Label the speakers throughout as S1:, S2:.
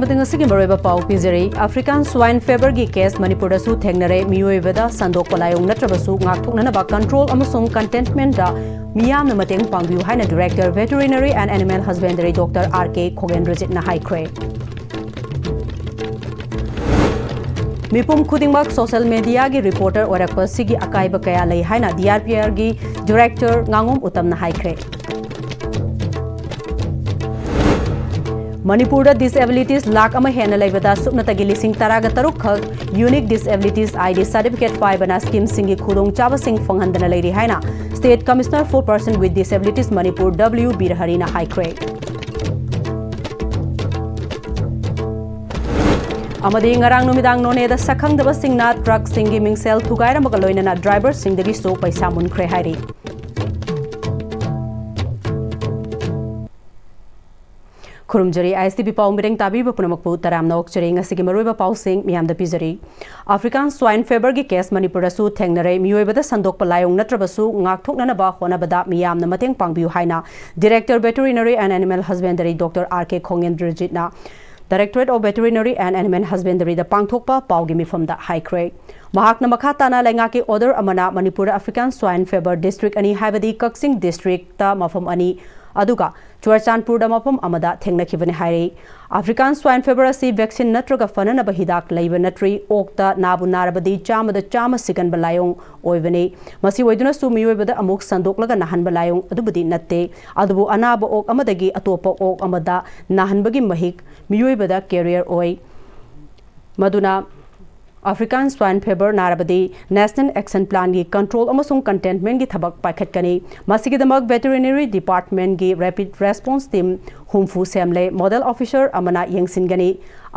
S1: African swine fever gi case Manipur su thengnare mioibada sandok palayong natrabasu ngakthoknanaba control amasung contentment da miyam na mateng pangbiu haina Director Veterinary and Animal Husbandry Dr. R.K. Khogendrajit na haikre. Mipum khudingmak social media gi reporter orakpa sigi akaiba kaya lei haina DRPR gi Director ngangom utam na haikre. Manipur disabilities lakh ama hena leibada supnatagi lising taraga taruk khak unique disabilities ID certificate paibana scheme singi khudong chaba sing phanghandana leiri haina State Commissioner for Person with Disabilities Manipur W Birharina haikre. Amadi ngarang numidang none da sakhang daba singna truck singi mingsel thugaira magaloina na driver singdagi so paisa munkhre hairi. Kurumjari ISTB pau mireng tabi bapunamakpu taram na okchari ngasigi maruiba pau sing miyam da pizari. African swine fever gi case Manipur su thengnare mioibada sandok palayong natrabasu ngakthoknana ba honabada miyam na mateng pangbiu haina Director Veterinary and Animal Husbandry Dr. R.K. Khogendrajit na Directorate of Veterinary and Animal Husbandry da pangthokpa pau gi mifam da haikre. Mahakna makhatana lengaki order amana Manipur African swine fever district ani haibadi Kaksing district ta mafam ani aduga Churchanpur da mapam amada thengnakhibane hairi. African swine fever asi vaccine natraga fananaba hidak leiba natri okta nabu narabadi chama sigan balayong oibane masi oiduna su mioibada amuk sandoklaga nahan balayong adubadi natte adubu anaba ok amadagi atopa ok amada nahanbagi mahik mioibada carrier oi maduna African swine fever narabadi National Action Plan gi control amasung containment gi thabak paikhatkani masigidamak veterinary department gi rapid response team humfu semle model officer amana yengsingani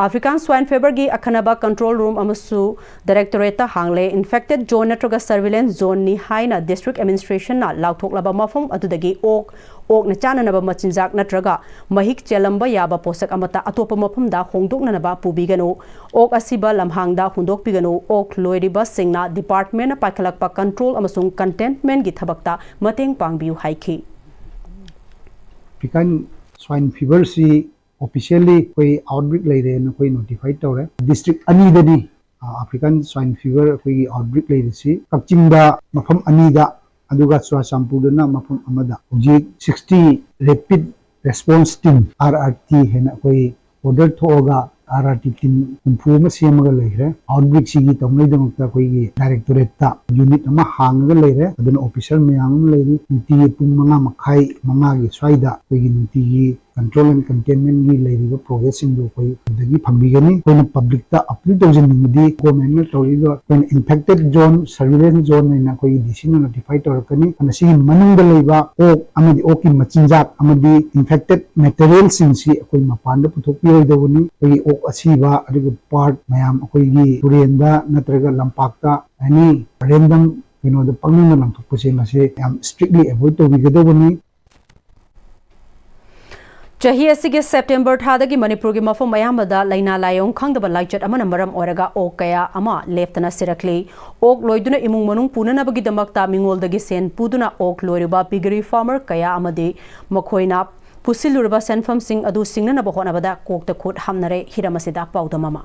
S1: African swine fever gi akhanaba control room amasu directorate hangle infected zone natraga surveillance zone ni haina district administration na lauthoklaba mafum adudagi ok na chananaba machinjak natraga mahik chelamba yaba posak amata atopa mafum da hongdoknanaba pubiganu ok asiba lamhangda hundokpiganu ok loiriba singna department na paikhalakpa control amasung containment gi thabakta mateng pangbiu haiki.
S2: African swine fever si officially koi outbreak laire na koi notified tawre district ani dani African swine fever koi outbreak laire si Kakchingda mafam ani da aduga Churchanpur na mafam amada uji 60 rapid response team RRT hena koi order thoga RRT team improve siamaga leire outbreak sigi tomlei damakta koi directorate ta unit ama hangaga leire aduna officer mayam leire nuti pung manga makhai manga gi swaida koi nuti gi control and containment gi leire progressing do koi dagi phambigani koi public ta appeal dojin nimdi government torido koi infected zone surveillance zone na koi DC notify torakani anasi manungda leiba ok amadi ok machinjak amadi infected material singsi koi mapanda puthokpi hoidobuni koi ok asiba adigu part mayam koi gi turenda natraga lampakta ani random the pangna lamthokpase mase am strictly avoid to bigadobuni.
S1: Chahi asigi September thadagi Manipur gi mafam mayamada laina layong khangdaba laichat amana maram oraga ok kaya ama leftana sirakli ok loiduna imung manung punanabagi damakta mingoldagi sen puduna ok loiriba piggery farmer kaya amadi makhoina pusilurba senfam sing adu singnana bahonabada kokta khut hamnare hiramasida paudamama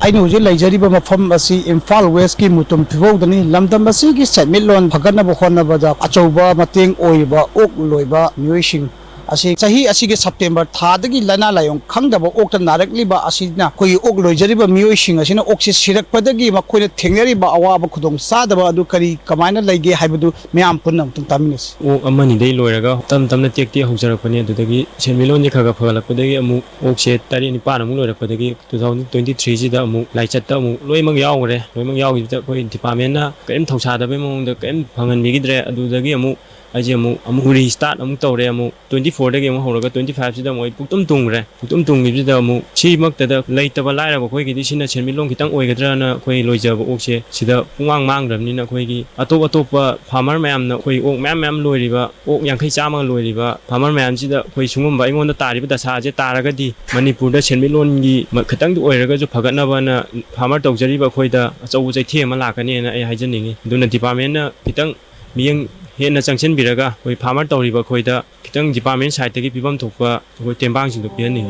S3: ainu je laijariba mafam asi Imphal West ki mutum phibodani lamdam asi gi settlement phagana bahona bada achauba mateng oiba ok loiba mioising asi chahi asigi September thadagi lana layong khangdaba okta narakliba asina koi ok loijariba mioising asina oksi sirakpadagi makoina thengnariba awaba khudong sadaba adu kari kamaina laige haibadu meyam punnam tum taminis
S4: ok amani dei loiraga tamna tekti haujarakpani adudagi senmilon ni khaga phagalakpadagi amu okse tari ni pan amu loirakpadagi 2023 ji da amu laichatta amu loimang yaugre loimang yaugi da koi department na kem thausadaba mong da kem phangan bigidre adudagi amu aji amu restart amu tawre amu 24 dagi amu horaga 25 sida moi puktum tungri bida amu chi makta da laitaba laira ba koi gi sina chenmilong kitang oigadra na koi loijaba okse sida pungang mangramni na koi gi atop farmer mayam na koi ok mayam loiriba ok yankhai chama loiriba farmer mayam sida koi sungumba ingonda tariba dasa je taragadi Manipur da chenmilon gi khatang du oiraga jo phagatnaba na farmer tawjariba koi da achau jai the ma lakani na ai haijaningi duna department na kitang miyang hena changchen biraga koi farmer tawriba koi da kitang department side tagi pibam thokpa koi tembang sing do piani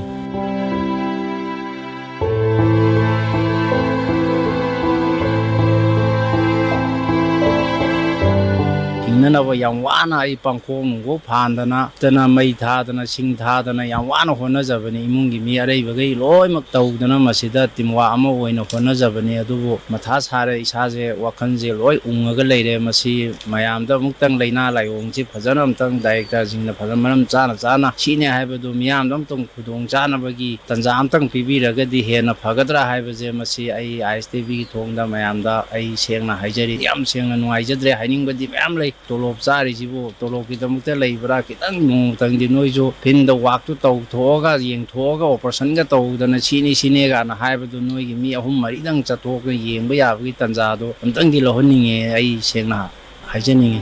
S5: ꯍꯤꯡꯅꯅꯕ ꯌꯥꯝ ꯋꯥꯅ ꯑꯩ ꯄꯥꯡꯈꯣꯡ ꯅꯨꯡꯈꯣꯛ ꯐꯥꯟꯗꯅ ꯃꯩ ꯊꯥꯗꯅ ꯁꯤꯡ ꯊꯥꯗꯅ ꯌꯥꯝ ꯋꯥꯅ ꯍꯣꯠꯅꯖꯕꯅꯤ ꯏꯃꯨꯡꯒꯤ ꯃꯤ ꯑꯔꯩꯕꯒꯩ ꯂꯣꯏꯅꯃꯛ ꯇꯧꯗꯅ ꯃꯁꯤꯗ ꯇꯤꯝꯋꯥꯛ ꯑꯃ ꯑꯣꯏꯅ ꯍꯣꯠꯅꯖꯕꯅꯤ ꯑꯗꯨꯕꯨ ꯃꯊꯥ ꯁꯥꯔꯦ ꯏꯁꯥꯁꯦ ꯋꯥꯈꯜꯁꯦ ꯂꯣꯏ ꯎꯡꯉꯒ ꯂꯩꯔꯦ ꯃꯁꯤ ꯃꯌꯥꯝꯗ ꯑꯃꯨꯛꯇꯪ ꯂꯩꯅꯥ ꯂꯥꯏꯑꯣꯡꯁꯤ ꯐꯖꯅ ꯑꯃꯨꯛꯇꯪ ꯗꯥꯏꯔꯦꯛꯇꯔꯁꯤꯡꯅ ꯐꯖꯅ ꯃꯔꯝ ꯆꯥꯅ ꯁꯤꯅꯦ ꯍꯥꯏꯕꯗꯨ ꯃꯤꯌꯥꯝꯗ ꯑꯃꯨꯛꯇꯪ ꯈꯨꯗꯣꯡ ꯆꯥꯅꯕꯒꯤ ꯇꯟꯖꯥ ꯑꯃꯇꯪ ꯄꯤꯕꯤꯔꯒꯗꯤ ꯍꯦꯟꯅ ꯐꯒꯗ꯭ꯔꯥ ꯍꯥꯏꯕꯁꯦ ꯃꯁꯤ ꯑꯩ ISTVꯒꯤ ꯊꯣꯡꯗ ꯃꯌꯥꯝꯗ ꯑꯩ ꯁꯦꯡꯅ ꯍꯥꯏꯖꯔꯤ ꯌꯥꯝ ꯁꯦꯡꯅ ꯅꯨꯡꯉꯥꯏꯖꯗ꯭ꯔꯦ ꯍꯥꯏꯅꯤꯡꯕꯗꯤ ꯃꯌꯥꯝ ꯂꯩ ꯇꯣꯂꯣꯞ ꯆꯥꯔꯤꯁꯤꯕꯨ ꯇꯣꯂꯣꯞꯀꯤꯗꯃꯛꯇ ꯂꯩꯕ꯭ꯔꯥ ꯈꯤꯇꯪ ꯅꯣꯡꯃꯇꯪꯗꯤ ꯅꯣꯏꯁꯨ ꯐꯤꯜꯗ ꯋꯥꯛꯇꯨ ꯇꯧꯊꯣꯛꯑꯒ ꯌꯦꯡꯊꯣꯛꯑꯒ ꯑꯣꯄꯔꯦꯁꯟꯒ ꯇꯧꯗꯅ ꯁꯤꯅꯦ ꯀꯥꯏꯅ ꯍꯥꯏꯕꯗꯨ ꯅꯣꯏꯒꯤ ꯃꯤ 3-4ꯗꯪ ꯆꯠꯊꯣꯛꯑꯒ ꯌꯦꯡꯕ ꯌꯥꯕꯒꯤ ꯇꯟꯖꯥꯗꯣ ꯑꯝꯇꯪꯗꯤ ꯂꯧꯍꯟꯅꯤꯡꯉꯦ ꯑꯩ ꯁꯦꯡꯅ ꯍꯥꯏꯖꯅꯤꯡꯉꯤ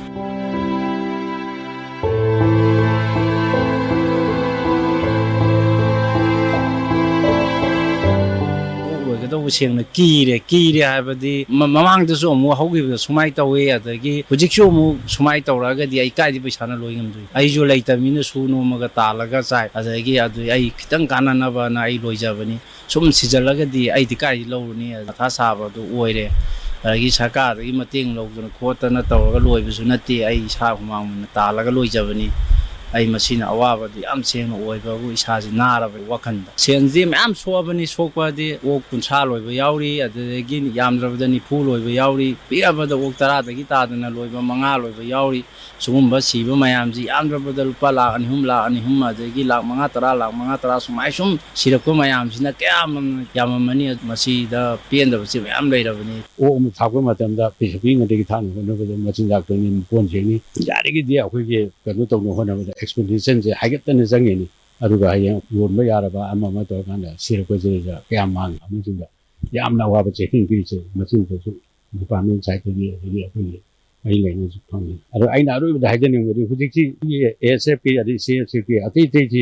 S5: ꯁꯦꯡꯅ ꯀꯤꯔꯦ ꯍꯥꯏꯕꯗꯤ ꯃꯃꯥꯡꯗꯁꯨ ꯑꯃꯨꯛ ꯍꯧꯈꯤꯕꯗ ꯁꯨꯃꯥꯏꯅ ꯇꯧꯋꯤ ꯑꯗꯒꯤ ꯍꯧꯖꯤꯛꯁꯨ ꯑꯃꯨꯛ ꯁꯨꯃꯥꯏꯅ ꯇꯧꯔꯛꯑꯒꯗꯤ ꯑꯩ ꯀꯥꯏꯗꯤ ꯄꯩꯁꯥꯅ ꯂꯣꯏ ꯉꯝꯗꯣꯏ ꯑꯩꯁꯨ ꯂꯩꯇꯕꯅꯤꯅ ꯁꯨ ꯅꯣꯝꯃꯒ ꯇꯥꯜꯂꯒ ꯆꯥꯏ ꯑꯗꯒꯤ ꯑꯩ ꯈꯤꯇꯪ ꯀꯥꯟꯅꯅꯕꯅ ꯑꯩ ꯂꯣꯏꯖꯕꯅꯤ ꯁꯨꯝ ꯁꯤꯖꯜꯂꯒꯗꯤ ꯑꯩꯗꯤ ꯀꯥꯏꯗꯤ ꯂꯧꯔꯨꯅꯤ ꯃꯊꯥ ꯁꯥꯕꯗꯨ ꯑꯣꯏꯔꯦ ꯑꯗꯒꯤ ꯁꯔꯀꯥꯔꯗꯒꯤ ꯃꯇꯦꯡ ꯂꯧꯗꯅ ꯈꯣꯠꯇꯅ ꯇꯧꯔꯒ ꯂꯣꯏꯕꯁꯨ ꯅꯠꯇꯦ ꯑꯩ ꯏꯁꯥ ꯍꯨꯃꯥꯡ ꯇꯥꯜꯂꯒ ꯂꯣꯏꯖꯕꯅꯤ ꯑꯩ ꯃꯁꯤꯅ ꯑꯋꯥꯕꯗꯤ ꯌꯥꯝ ꯁꯦꯡꯅ ꯑꯣꯏꯕꯕꯨ ꯏꯁꯥꯁꯤ ꯅꯥꯔꯕ ꯋꯥꯈꯟꯗ ꯁꯦꯟꯁꯤ ꯃꯌꯥꯝ ꯁꯣꯛꯑꯕꯅꯤ ꯁꯣꯛꯄꯗꯤ ꯑꯣꯛ 50 ꯂꯣꯏꯕ ꯌꯥꯎꯔꯤ ꯑꯗꯨꯗꯒꯤ ꯌꯥꯝꯗ꯭ꯔꯕꯗ 90 ꯂꯣꯏꯕ ꯌꯥꯎꯔꯤ ꯄꯤꯛꯑꯕꯗ ꯑꯣꯛ 10ꯗꯒꯤ ꯇꯥꯗꯅ ꯂꯣꯏꯕ 5 ꯂꯣꯏꯕ ꯌꯥꯎꯔꯤ ꯁꯤꯒꯨꯝꯕ ꯁꯤꯕ ꯃꯌꯥꯝꯁꯤ ꯌꯥꯝꯗ꯭ꯔꯕꯗ ꯂꯨꯄꯥ $2,000,000 ꯑꯗꯒꯤ $5,10,000 ꯁꯨꯃꯥꯏ ꯁꯨꯝ ꯁꯤꯔꯛꯄ ꯃꯌꯥꯝꯁꯤꯅ ꯀꯌꯥꯝ ꯌꯥꯝꯃꯝꯃꯅꯤ ꯃꯁꯤꯗ ꯄꯦꯟꯗꯕꯁꯤ ꯃꯌꯥꯝ ꯂꯩꯔꯕꯅꯤ
S6: ꯑꯣꯛ ꯑꯃ ꯊꯥꯛꯄ ꯃꯇꯝꯗ ꯄꯩꯁꯥ ꯄꯤꯉꯩꯗꯒꯤ ꯊꯥꯛꯅꯕ ꯍꯣꯠꯅꯕꯗ ꯃꯆꯤꯟꯖꯥꯛꯇꯨꯅꯤ ꯃꯀꯣꯟ ꯁꯦꯡꯅꯤ ꯌꯥꯔꯤꯒꯩꯗꯤ ꯑꯩꯈꯣꯏꯒꯤ ꯀꯩꯅꯣ ꯇꯧꯅꯕ ꯍꯣꯠꯅꯕꯗ ꯑꯦꯛꯁꯄꯦꯟꯗꯤꯆꯔꯁꯦ ꯍꯥꯏꯒꯠꯇꯅ ꯆꯪꯉꯤꯅꯤ ꯑꯗꯨꯒ ꯍꯌꯦꯡ ꯌꯣꯟꯕ ꯌꯥꯔꯕ ꯑꯃ ꯇꯧꯔꯀꯥꯟꯗ ꯁꯤꯔꯛꯄꯁꯤꯗ ꯀꯌꯥꯝ ꯃꯥꯡꯉꯤ ꯑꯃꯁꯤꯡꯗ ꯌꯥꯝꯅ ꯑꯋꯥꯕ ꯆꯩꯊꯦꯡ ꯄꯤꯔꯤꯁꯦ ꯃꯁꯤꯗꯁꯨ ꯗꯤꯄꯥꯔꯠꯃꯦꯟ ꯁꯥꯏꯠꯇꯒꯤ ꯑꯗꯒꯤ ꯑꯩꯈꯣꯏꯒꯤ ꯃꯔꯤ ꯂꯩꯅꯁꯨ ꯐꯪꯉꯤ ꯑꯗꯣ ꯑꯩꯅ ꯑꯔꯣꯏꯕꯗ ꯍꯥꯏꯖꯅꯤꯡꯕꯗꯤ ꯍꯧꯖꯤꯛꯁꯤ ASFP ꯑꯗꯩ CFCP ꯑꯇꯩꯁꯤ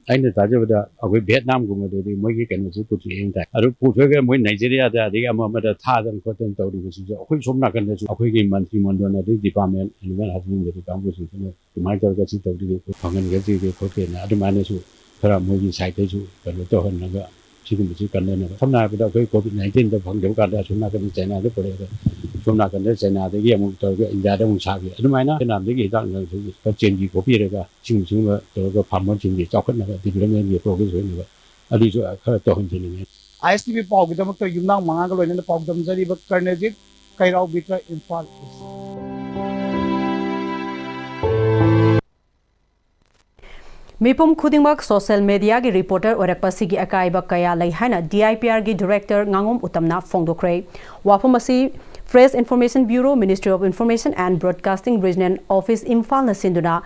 S6: ꯑꯩꯅ ꯇꯥꯖꯕꯗ ꯑꯩꯈꯣꯏ ꯚꯤꯌꯦꯠꯅꯥꯝꯒꯨꯝꯕꯗꯗꯤ ꯃꯣꯏꯒꯤ ꯀꯩꯅꯣꯁꯤ ꯄꯨꯊꯣꯛꯑꯦꯅ ꯇꯥꯏ ꯑꯗꯨ ꯄꯨꯊꯣꯛꯑꯒ ꯃꯣꯏ ꯅꯥꯏꯖꯦꯔꯤꯌꯥꯗ ꯑꯗꯒꯤ ꯑꯃꯗ ꯊꯥꯗꯅ ꯈꯣꯠꯇꯅ ꯇꯧꯔꯤꯕꯁꯤꯁꯨ ꯑꯩꯈꯣꯏ ꯁꯣꯝ ꯅꯥꯀꯟꯗꯁꯨ ꯑꯩꯈꯣꯏꯒꯤ ꯃꯟꯇ꯭ꯔꯤ ꯃꯟꯗꯣꯟ ꯑꯗꯩ ꯗꯤꯄꯥꯔꯠꯃꯦꯟ ꯑꯦꯅꯤꯃꯦꯜ ꯍꯁꯕꯦꯟꯗꯔꯤ ꯀꯥꯡꯕꯨꯁꯤꯡꯁꯤꯅ ꯑꯗꯨꯃꯥꯏꯅ ꯇꯧꯔꯒ ꯁꯤ ꯇꯧꯗ꯭ꯔꯤꯒꯦ ꯐꯪꯍꯟꯒꯗ꯭ꯔꯤꯒꯦ ꯈꯣꯠꯀꯦꯅ ꯑꯗꯨꯃꯥꯏꯅꯁꯨ ꯈꯔ ꯃꯣꯏꯒꯤ ꯁꯥꯏꯠꯇꯩꯁꯨ ꯀꯩꯅꯣ ꯇꯧꯍꯜꯂꯒ ꯁꯤꯒꯨꯝꯕꯁꯤ ꯀꯟꯅꯅꯕ ꯁꯝꯅ ꯍꯥꯏꯔꯕꯗ ꯑꯩꯈꯣꯏ COVID-19ꯗ ꯐꯪꯗꯕ ꯀꯥꯟꯗ ꯑꯁꯣꯝ ꯅꯥꯀꯟꯗ ꯆꯥꯏꯅꯥꯗ ꯄꯨꯔꯛꯑꯒ ꯁꯣꯝ ꯅꯥꯀꯟꯗ ꯆꯥꯏꯅꯥꯗꯒꯤ ꯑꯃꯨꯛ ꯇꯧꯔꯒ ꯏꯟꯗꯤꯌꯥꯗ ꯑꯃꯨꯛ ꯁꯥꯈꯤ ꯑꯗꯨꯃꯥꯏꯅ ꯚꯤꯌꯦꯠꯅꯥꯝꯗꯒꯤ ꯍꯤꯗꯥꯛ ꯂꯥꯡꯊꯛ ꯈꯔ ꯆꯦꯟꯕꯤ ꯈꯣꯠꯄꯤꯔꯒ ꯁꯤꯒꯨꯝꯕ ꯇꯧꯔꯒ ꯐꯥꯔꯃꯔꯁꯤꯡꯒꯤ ꯆꯥꯎꯈꯠꯅꯕ ꯗꯤꯕꯂꯞꯃꯦꯟꯒꯤ ꯄ꯭ꯔꯣꯒ꯭ꯔꯦꯁ ꯑꯣꯏꯅꯕ ꯑꯗꯨꯁꯨ ꯈꯔ ꯇꯧꯍꯟꯖꯅꯤꯡꯉꯤ
S3: ISTV ꯄꯥꯎꯒꯤꯗꯃꯛꯇ ꯌꯨꯝꯅꯥꯡ ꯃꯉꯥꯒ ꯂꯣꯏꯅꯅ ꯄꯥꯎ ꯗꯝꯖꯔꯤꯕ ꯀꯔꯅꯦꯖꯤꯠ ꯀꯩꯔꯥꯎ ꯕꯤꯇ꯭ꯔ ꯏꯝꯐꯥꯜ
S1: ꯃꯤꯄꯨꯝ ꯈꯨꯗꯤꯡꯃꯛ ꯁꯣꯁꯤꯌꯦꯜ ꯃꯤडियाꯒꯤ ꯔꯤꯄꯣर्टर ꯑꯣꯏꯔꯛꯄꯁꯤꯒꯤ ꯑꯀꯥꯏꯕ ꯀꯌꯥ ꯂꯩ ꯍꯥꯏꯅ DIPRꯒꯤ ꯗꯤꯔꯦꯛꯇꯔ ꯉꯥꯉꯣꯝ ꯎꯇꯝꯅ ꯐꯣꯡꯗꯣꯛꯈ꯭ꯔꯦ ꯋꯥꯐꯝ ꯑꯁꯤ press information bureau ministry of information and broadcasting regional office Imphal सिंधुना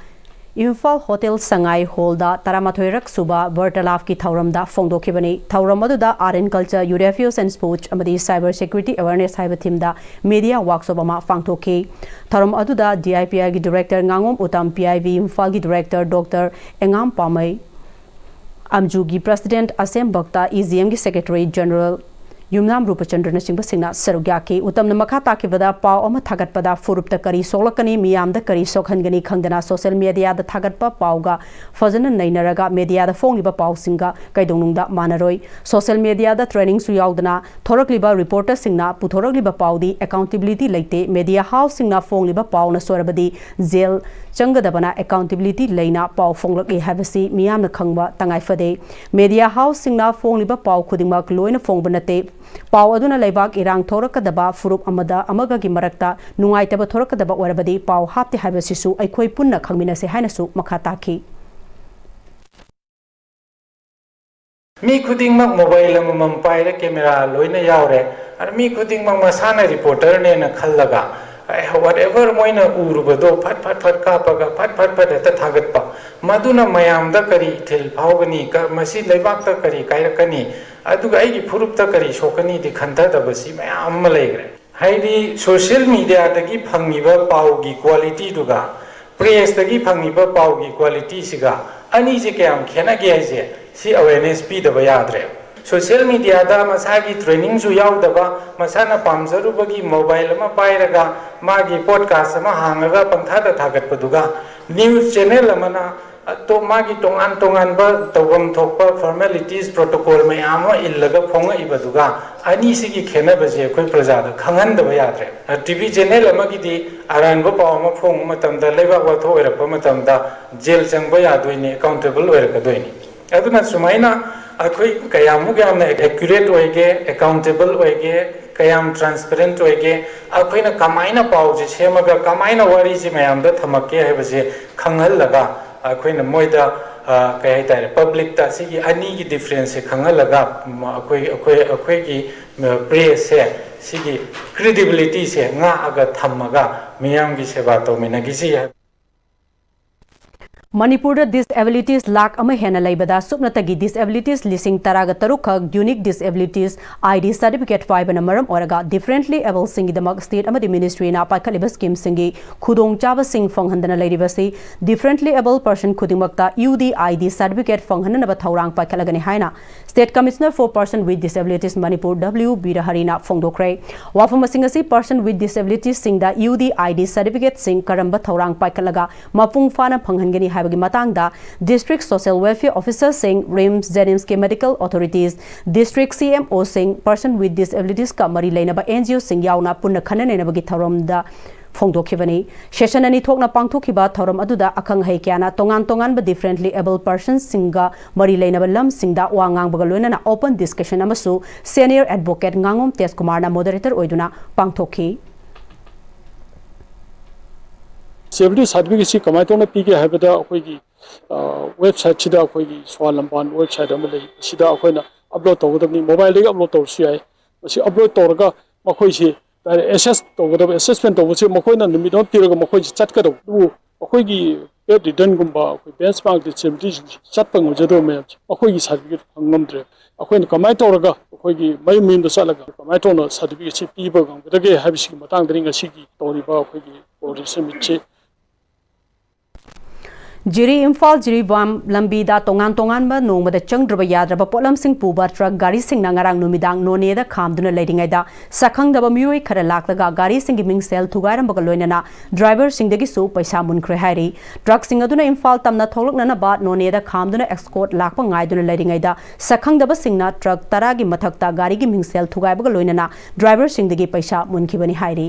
S1: इम्फाल होटल संगाई होलदा 13रक सुबा वर्तालाप की थौरमदा फोंदोखिबनी थौरम अदुदा art and culture youth affairs and sports अमदी साइबर सिक्योरिटी अवेयरनेस हाइबा थीमदा मीडिया वर्कशॉप अमा पांगथोखि थौरम अदुदा DIPR की डायरेक्टर nganगोम उतम PIV इम्फाल की डायरेक्टर डॉक्टर एंगाम पामई अमजू की प्रेसिडेंट असेम बक्ता EGM की सेक्रेटरी जनरल युमनाम रूपचंद्रन सिंह सरुग्याकी उतम मखा ताकिबदा पाव अमा थागतपदा फुरुपता करी सोलकनी मियामदा करी सोखनगनी खंगदना सोशल मीडिया दा थागतपा पावगा फजन नैनरगा मीडिया दा फोंगिबा पावसिंगा कैदोंनुंगदा मानरोय सोशल मीडिया दा ट्रेनिंग सु यावदना थोरकलिबा रिपोर्टर सिंगना पुथोरकलिबा पावदी अकाउंटेबिलिटी लेते मीडिया हाउस सिंगना फोंगिबा पावना सोरबदी जेल चंगदबना अकाउंटेबिलिटी लेना पाव फोंगलके हाबसी मियामना खंगबा तंगाइफदे मीडिया हाउस सिंगना फोंगिबा पाव खुदिमक लोइना फोंगबनते पाव अदुना लेबाक इरांग थोरकदबा फुरुप अमदा अमगगी मरक्ता नुंगाइतबा थोरकदबा ओरबदी पाव हापते हाबसिसु अखोय पुन्ना खंगमिनसे हाइनसु मखा ताखी
S7: मी खुदिंगमक मोबाइल अमम पाइरे कैमरा लोइना यावरे और मी खुदिंगमक मसाना रिपोर्टर ने न खल्लगा whatever मोइना उरुबदो फट फट फट कापगा फट फट फट हेता थागतपा मदुना मयामदा करी इथिल फावगनी मसी लेबाकता करी कायरकनी अदुगा आइगी फुरुपता करी सोकनी दि खंथदबसी मयाम लेग्रे हाइदी सोशल मीडिया दगी फंगिबा पावगी क्वालिटी दुगा प्रेस दगी फंगिबा पावगी क्वालिटी सिगा अनि जे क्याम खेनागे हाइजे सी अवेयरनेस पीदबा याद्रे सोशल मीडिया दा मसागी ट्रेनिंग सु यावदबा मसाना पामजरुबगी मोबाइल अमा पाइरगा मागी पॉडकास्ट अमा हांगगा पंथादा थागतपदुगा न्यूज चैनल अमना तो मागी तोंगान तोंगान बा तवम थोकपा फॉर्मेलिटीज प्रोटोकॉल मयाम इल्लगा फोंगा इबदुगा अनि सिगी खेनबजे कोई प्रजादा खंगन याद्रे टीवी चैनल अमगिदी अरानबो पावमा फोंग मतमदा लेबा वाथो ओरप मतमदा जेल चंगबा यादोइनी अकाउंटेबल ओरकदोइनी अदुना सुमाइना अखोई कयामु यामना एक्यूरेट ओइगे अकाउंटेबल ओइगे कयाम ट्रांसपेरेंट ओइगे अखोइना कमाइना पावजे सेमगा कमाइना वारीजे मयामदा थमके हेबजे खंगहलगा अखोइना मोइदा कहीं तारे पब्लिक ता सिगी अनी की डिफरेंस से खंगलगा अखोई की प्रेस से सिगी क्रेडिबिलिटी से nga aga thamaga miyam gi seba to minagisi है
S1: Manipur disabilities lack ama hena laibada supnatagi disabilities lising taraga tarukha unique disabilities ID certificate fiber namaram oraga differently able singi damak state amadi ministry na pakhaliba scheme singi khudong chaba sing fanghandana lairibasi differently able person khudingmakta UD ID certificate fanghandana ba thaurang pakhalagani haina state commissioner for person with disabilities Manipur W Biraharina fongdokre wafam singasi person with disabilities singda UD ID certificate sing karamba thaurang pakhalaga mapung fana fanghangani matangda district social welfare officer sing rims jenims ke medical authorities district CMO sing person with disabilities ka mari leinaba NGO sing yauna punna khanane nabagi tharamda fongdokhibani session ani thokna pangthokhiba thoram aduda akhang hai kyana tongan ba differently able persons singa mari leinaba lam singda wangang baga loina na open discussion amasu senior advocate ngangom Tes Kumar na moderator oiduna pangthokhi
S8: Disability certificate si kamai tona pige haibada akoi gi website sida akoi gi swalamban website amale sida akoi na upload tawgadabni mobile dega upload tawsi ai masi upload tawraga makoi si assess tawgadab assessment tawsi makoi na numidon piraga makoi chatkado du akoi gi pep return gumba akoi benchmark disability chatpang ujado me akoi gi certificate ngamdre akoi na kamai tawraga akoi gi mai min da salaga kamai tona certificate si piba gangdage habisi matang dring asigi toriba akoi gi policy mitche
S1: Jiri Imphal Jiri Bam Lambida tongan ba nongmada changdraba yadraba polam sing puba truck gari sing na ngarang numidang none da khamduna leidingai da sakhang da mioi khara laklaga gari sing ming sel thugairam baga loinana driver sing dagi su paisa munkhre hairi truck sing aduna Imphal tamna tholokna na ba none da khamduna escort lakpa ngaiduna leidingai da sakhang da ba sing na truck tara gi mathakta gari gi ming sel thugai baga loinana driver sing dagi paisa munkhibani hairi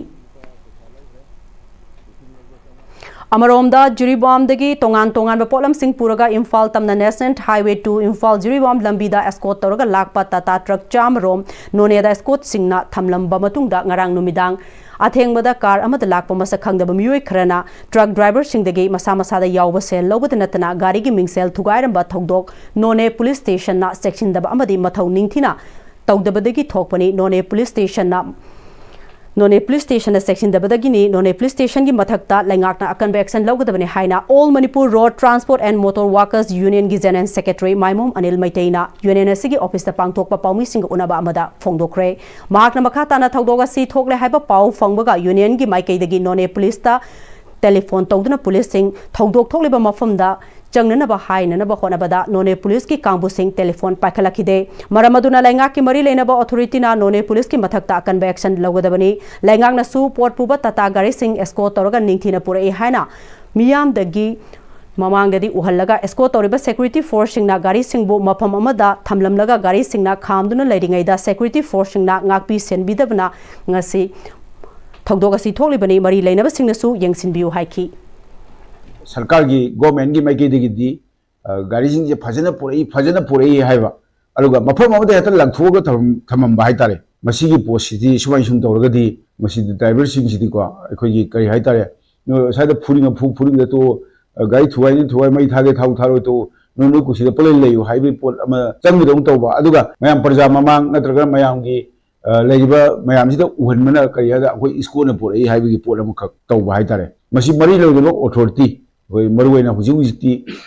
S1: Amaromda Jiribam dagi tongan ba polam sing puraga Imphal tamna National Highway 2 Imphal Jiribam lambida escort toroga lakpa tata truck jam rom none da escort singna thamlamba matungda ngarang numidang athengbada car amada lakpa masakhangda ba mioi khrana truck driver singdagi masa da yawba sel lobada natana gari gi mingsel thugairam ba thogdok none police station na section da ba amadi mathau ningthina tawdabadagi thokpani none police station na None police station section dabadagini none police station gi mathakta langakna akanba action lawgadabani haina all Manipur road transport and motor workers union gi general secretary Maimom Anil Maiteina union asigi office ta pangthokpa paumi sing unaba amada phongdokre makna makhata na thogdoga si thokle haiba pau phangbaga union gi maikaidagi none police ta telephone tawduna police sing thogdok thokleba mafamda changnana ba haina na ba khona bada none police ki kangbu sing telephone pakhalakide maramaduna lainga ki mari leina ba authority na none police ki mathakta akan ba action lawgadabani lainga na su port puba tata gari sing escort toroga ningthina purai haina miyam dagi mamangdadi uhallaga escort toriba security force sing na gari sing bu mafam amada thamlamlaga gari sing na khamduna leiringai da security force sing na ngakpi senbidabna ngasi thogdoga si thoklibani mari leina ba sing na su yengsinbiu haiki
S9: सरकार की government की माइकैदगी गाड़ी से फजन पुरई है मफम हेत लंथोग thumb है पोस्टी सूमाय सूम तौरगदी driver Singh अखोई कई है साइड फूरिंग फूरिंग तो गाड़ी थुआई मई थागे थाउ थारो तो नो कुछ पल लेयु है पोट चंगदौ तब मैं प्रजा ममांग नत्रग मैम की मैम से उहनमना कई अखोई स्कूल पुरई है पोट तब है मरी लेब अथॉरिटी अखोई मरुना हुजी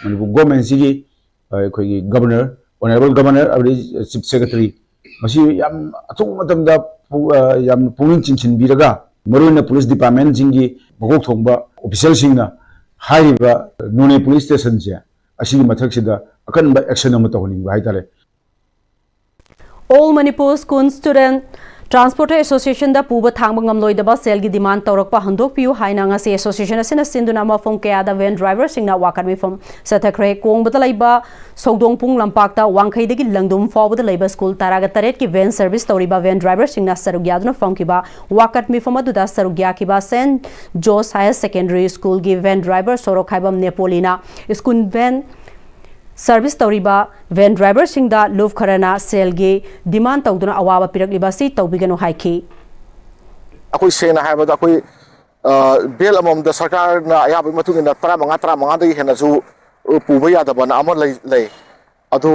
S9: गवर्नमेंट से governor honourable governor chief secretary अथोंग पुनिंग चिंचिनबीरगा मरुना पुलिस डिपार्टमेंट की मकोक थोंबा ऑफिशियल नोने पुलिस स्टेशन से मथक अकनब एक्शन तौहनिंग है
S1: All Manipur school student Transporter Association da puba thangba ngamloidaba sel gi demand tawrakpa handokpiu haina ngasi association asina sinduna mafom kaya da van driver singna wakarmi fom sathakre kongbada laiba sogdongpung lampakta wangkhaidagi langdum fawbada laiba school taraga taret ki van service tawriba van driver singna sarugyaduna fomkiba wakarmi fom aduda sarugya kiba St Jos Higher Secondary School gi van driver sorokhaibam Nepolina school van Service tawriba van driver singda love kharana selgi demand tawduna awaba pirakliba si tawbigano haiki
S10: akoi sena haibada akoi bel amom da sarkar na ayabi matungina 35 dagi hena su puba yadaba na amar lei adu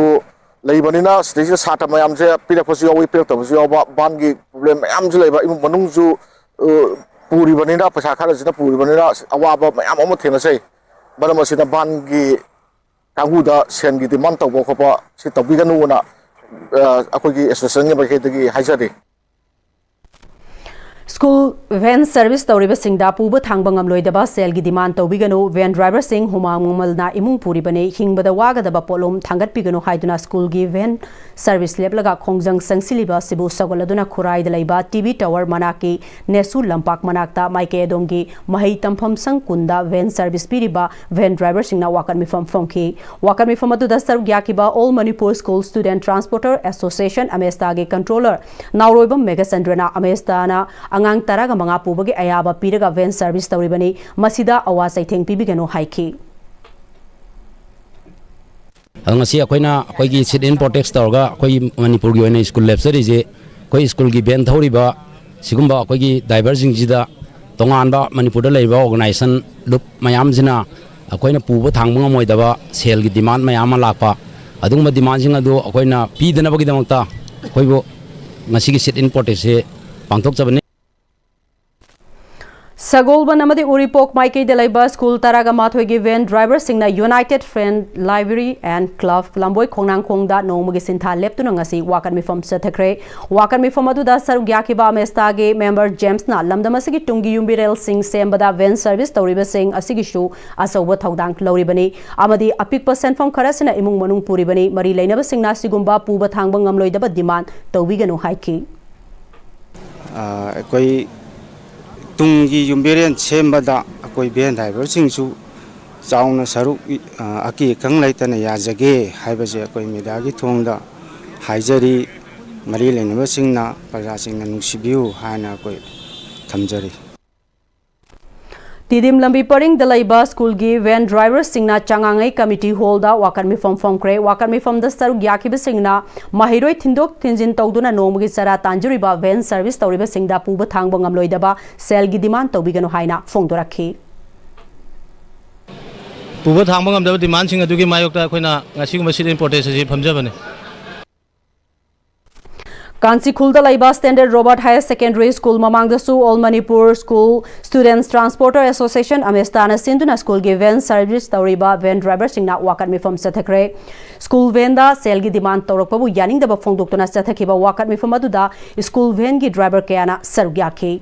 S10: leibanina stage sata mayam je pirakpasu yawi piraktabasu yawa bangi problem mayam ju leiba imu manung ju puri banina pasa khara jina puri banina awaba mayam am thena sei banamasina bangi Kahuda sen gi demand taw ko pa si tabiganu na akogi association ngi bakhetagi haijade
S1: School van service tawriba singda puba thangbangam loidaba sel gi demand tawbiganu van driver sing humangmal na imung puri bane hingbada wagadaba polom thangat piganu haiduna school gi van service leblaga khongjang sangsiliba sibu sagoladuna khurai dalaiba TV tower manaki nesu lampak manakta maike dongi mahai tampham sang kunda van service piriba van driver singna wakar mi fam phomki wakar mi fam adu dasar gyakiba all Manipur school student transporter association amesta ge controller nauroibam megasandrana amestana angang taraga manga pubagi ayaba piraga van service tawribani masida awa saitheng pibigano haiki
S11: ngasi akoina akoigi sit in protect tawga akoi Manipur gi oina school lab sari je koi school gi ben thoriba sigumba akoigi driver jing jida tongan ba Manipur da leiba organization lup mayam jina akoina puba thangba moidaba sel gi demand mayam lakpa adungma demand jing adu akoina pidana bagi damta koibo ngasi gi sit in protect se pangthok jabani
S1: Sagolban amadi Uripok Maike Delaiba School Taraga Mathoigi van driver singna United Friend Library and Club Lamboy Khongnang Khongda Nomagi Sintha Leptuna ngasi wakan mifom sathakre wakan mifom aduda sarugyakiba mestage member James na lamdamasigi tungi yumbirel sing sembada van service tawriba sing asigi shu asawa thaudang loribani amadi apik percent from kharasina imung manung puribani mari leinaba singna sigumba puba thangba ngamloidaba demand tawbiganu haiki
S12: koi tungi yumberian sembada akoi ben driver singsu chauna saruk aki kanglaitana yajage haibase akoi medagi thongda haijari mari lenaba singna praja singna nungsibiu hana akoi thamjari
S1: Tidim lambi paring dalaiba school gi van driver singna changangai committee hall da wakar mi fom kre wakar mi fom da saru gyaki singna mahiroi thindok thinjin tawduna nomgi sara tanjuri ba van service tawriba singda puba thangba ngamloidaba sel gi demand tawbiganu haina phongdorakhi
S13: puba thangba ngamdaba demand sing adugi mayokta khoina ngasi gum sit importance ji phamjabane Kansi Khulda Laiba Standard Robert Higher Secondary School Mamangdasu All Manipur School Students Transporter Association Amestana Sinduna School gi van service tawriba van driver singna wakat mifam sathakre school van da sel gi demand tawrakpabu yaning da phongdoktuna sathakiba wakat mifam aduda school van gi driver kayana sargyakhi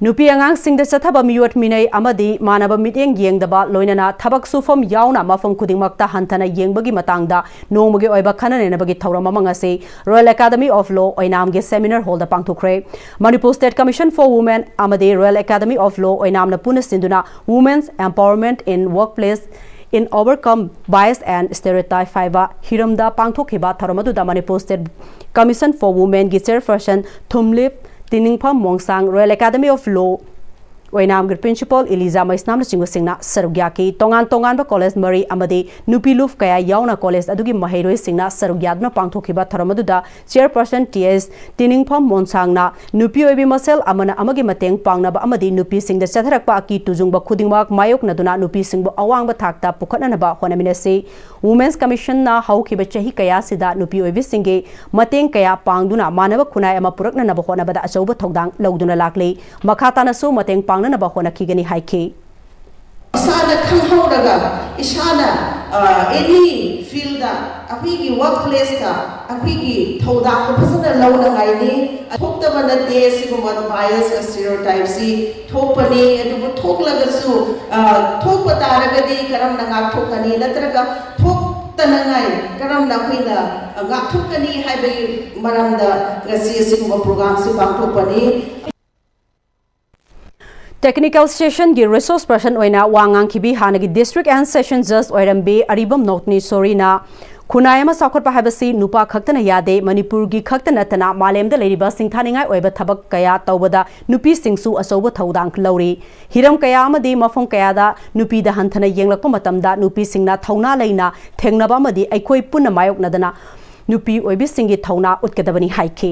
S13: Nupi angang sing da sathaba miyot minai amadi manaba miteng yengdaba loinana thabak sufam yauna mafam kudingmakta hantana yengbagi matangda nongmagi oiba khanane bagi thauram amangase Royal Academy of Law oinam ge seminar hall da pangthokre Manipur State Commission for Women amadi Royal Academy of Law oinam na puna sinduna women's empowerment in workplace in overcome bias and stereotype fiber hiramda pangthokhiba tharamadu da Manipur State Commission for Women gi chairperson Thumlip Tiningpham Mongsang Royal Academy of Law Oinam gir principal Eliza Maisnam na chingwa singna sarugyaki tongan ba college mari amadi nupi luf kaya yauna college adugi mahairoi singna sarugyadna pangthokhiba tharamadda chairperson TS Tiningpham Mongsang na nupi oibi masel amana amagi mateng pangna ba amadi nupi singda chatharakpa aki tujungba khudingmak mayok naduna nupi singbu awangba thakta pukhatna ba honaminase Women's Commission na haukhiba chahi kaya sida nupi oibi singe mateng kaya pangduna manaba khunai ama purakna na ba honabada achauba thogdang lauduna lakle makhatana su mateng pang na ba hona kigani haike
S14: isana khanghoraga isana any field da apigi workplace ka apigi thoda phasana launa ngai ni thokta bana de siguma bias and stereotypes si thopani adu thoklaga su thokpa taragadi karam nanga thokani natraga thok ꯊꯣꯛꯇꯅꯉꯥꯏ ꯀꯔꯝꯅ ꯑꯩꯈꯣꯏꯅ ꯉꯥꯛꯊꯣꯛꯀꯅꯤ ꯍꯥꯏꯕꯒꯤ ꯃꯔꯝꯗ ꯉꯁꯤ ꯑꯁꯤꯒꯨꯝꯕ ꯄ꯭ꯔꯣꯒ꯭ꯔꯥꯝꯁꯤ ꯄꯥꯡꯊꯣꯛꯄꯅꯤ.
S1: Technical Session gi resource person oina wangang khibi hanagi district and session judge oirambi aribam nokni sorina Kunayama sakot pa habasi nupa khaktana yade Manipur gi khaktana tana malemda leiriba singthaningai oiba thabak kaya tawbada nupi singsu asoba thaudang lauri hiram kaya amadi mafong kaya da nupi da hanthana yenglakpa matamda nupi singna thauna leina thengnaba amadi aikhoi punna mayok nadana nupi oibi singi thauna utkadabani haiki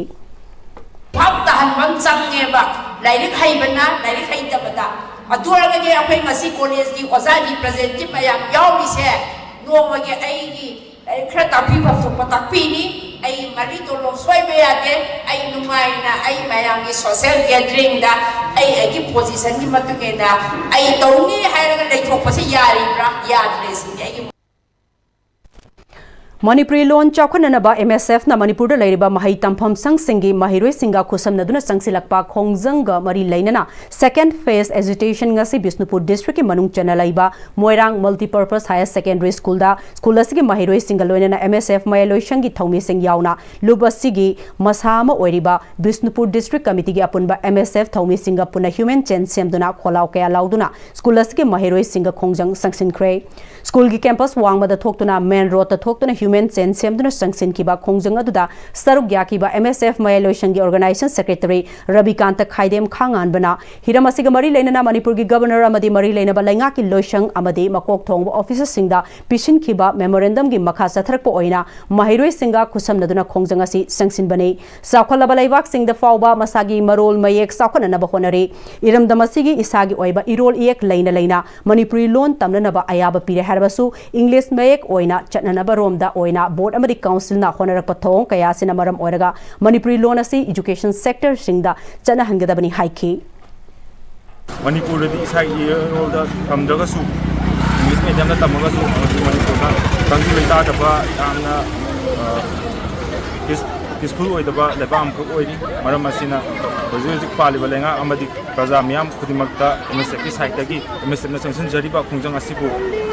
S15: Hapta hanbang changneba lairik haibana lairik haitabada aturagage apai ngasi college gi oza representative mayam yawi se nomage aigi khra tapi bapto patakpini ai mari to lo soi be ade ai numai na ai mayam gi social gathering da ai agi position gi matuge da ai tawni hairaga leithokpa se yari bra yadre si ai
S1: Manipuri loan chakhananaba MSF na Manipur da leiriba mahai tampham sangsingi mahiroi singa khusamnaduna sangsilakpa khongjanga mari leinana second phase agitation ngasi Bisnupur district ki manung chana laiba Moirang multipurpose higher secondary school da school asigi mahiroi singa loinana MSF mayaloishangi thongmi sing yauna lubasigi masama oiriba Bisnupur district committee gi apunba MSF thongmi singa puna human chain semduna kholau kaya lauduna school asigi mahiroi singa khongjang sangsin kre school gi campus wangmada thoktuna main road ta thoktuna human chain semduna sangsin kiba khongjang aduda saruk yakiba MSF mayaloishangi organization secretary Rabikanta Khaidem Khangan bana hiram asiga mari leinana Manipur gi governor amadi mari leinaba lainga ki loishang amadi makok thongba officer singda pishin kiba memorandum gi makha satharakpa oina mahiroi singa khusamnaduna khongjang asi sangsin bani sakholaba laibak singda fawba masagi marol mayek sakhananaba honare iramdam asigi isagi oiba irol iek leina Manipuri loan tamnanaba ayaba pire harbasu English mayek oina chatnanaba romda oina board amadi council na honarakpa thong kaya sina maram oiraga Manipuri loan asi education sector singda chana hangadabani haiki
S16: Manipur di isa role da tamdaga su English medium da tamaga su Manipur da tangi leita da ba amna peaceful oi da ba leba am ko oi maram asina hoji paliba lenga amadi praja miyam khudimakta MSF site gi MSF na sanction jariba khungjang asibu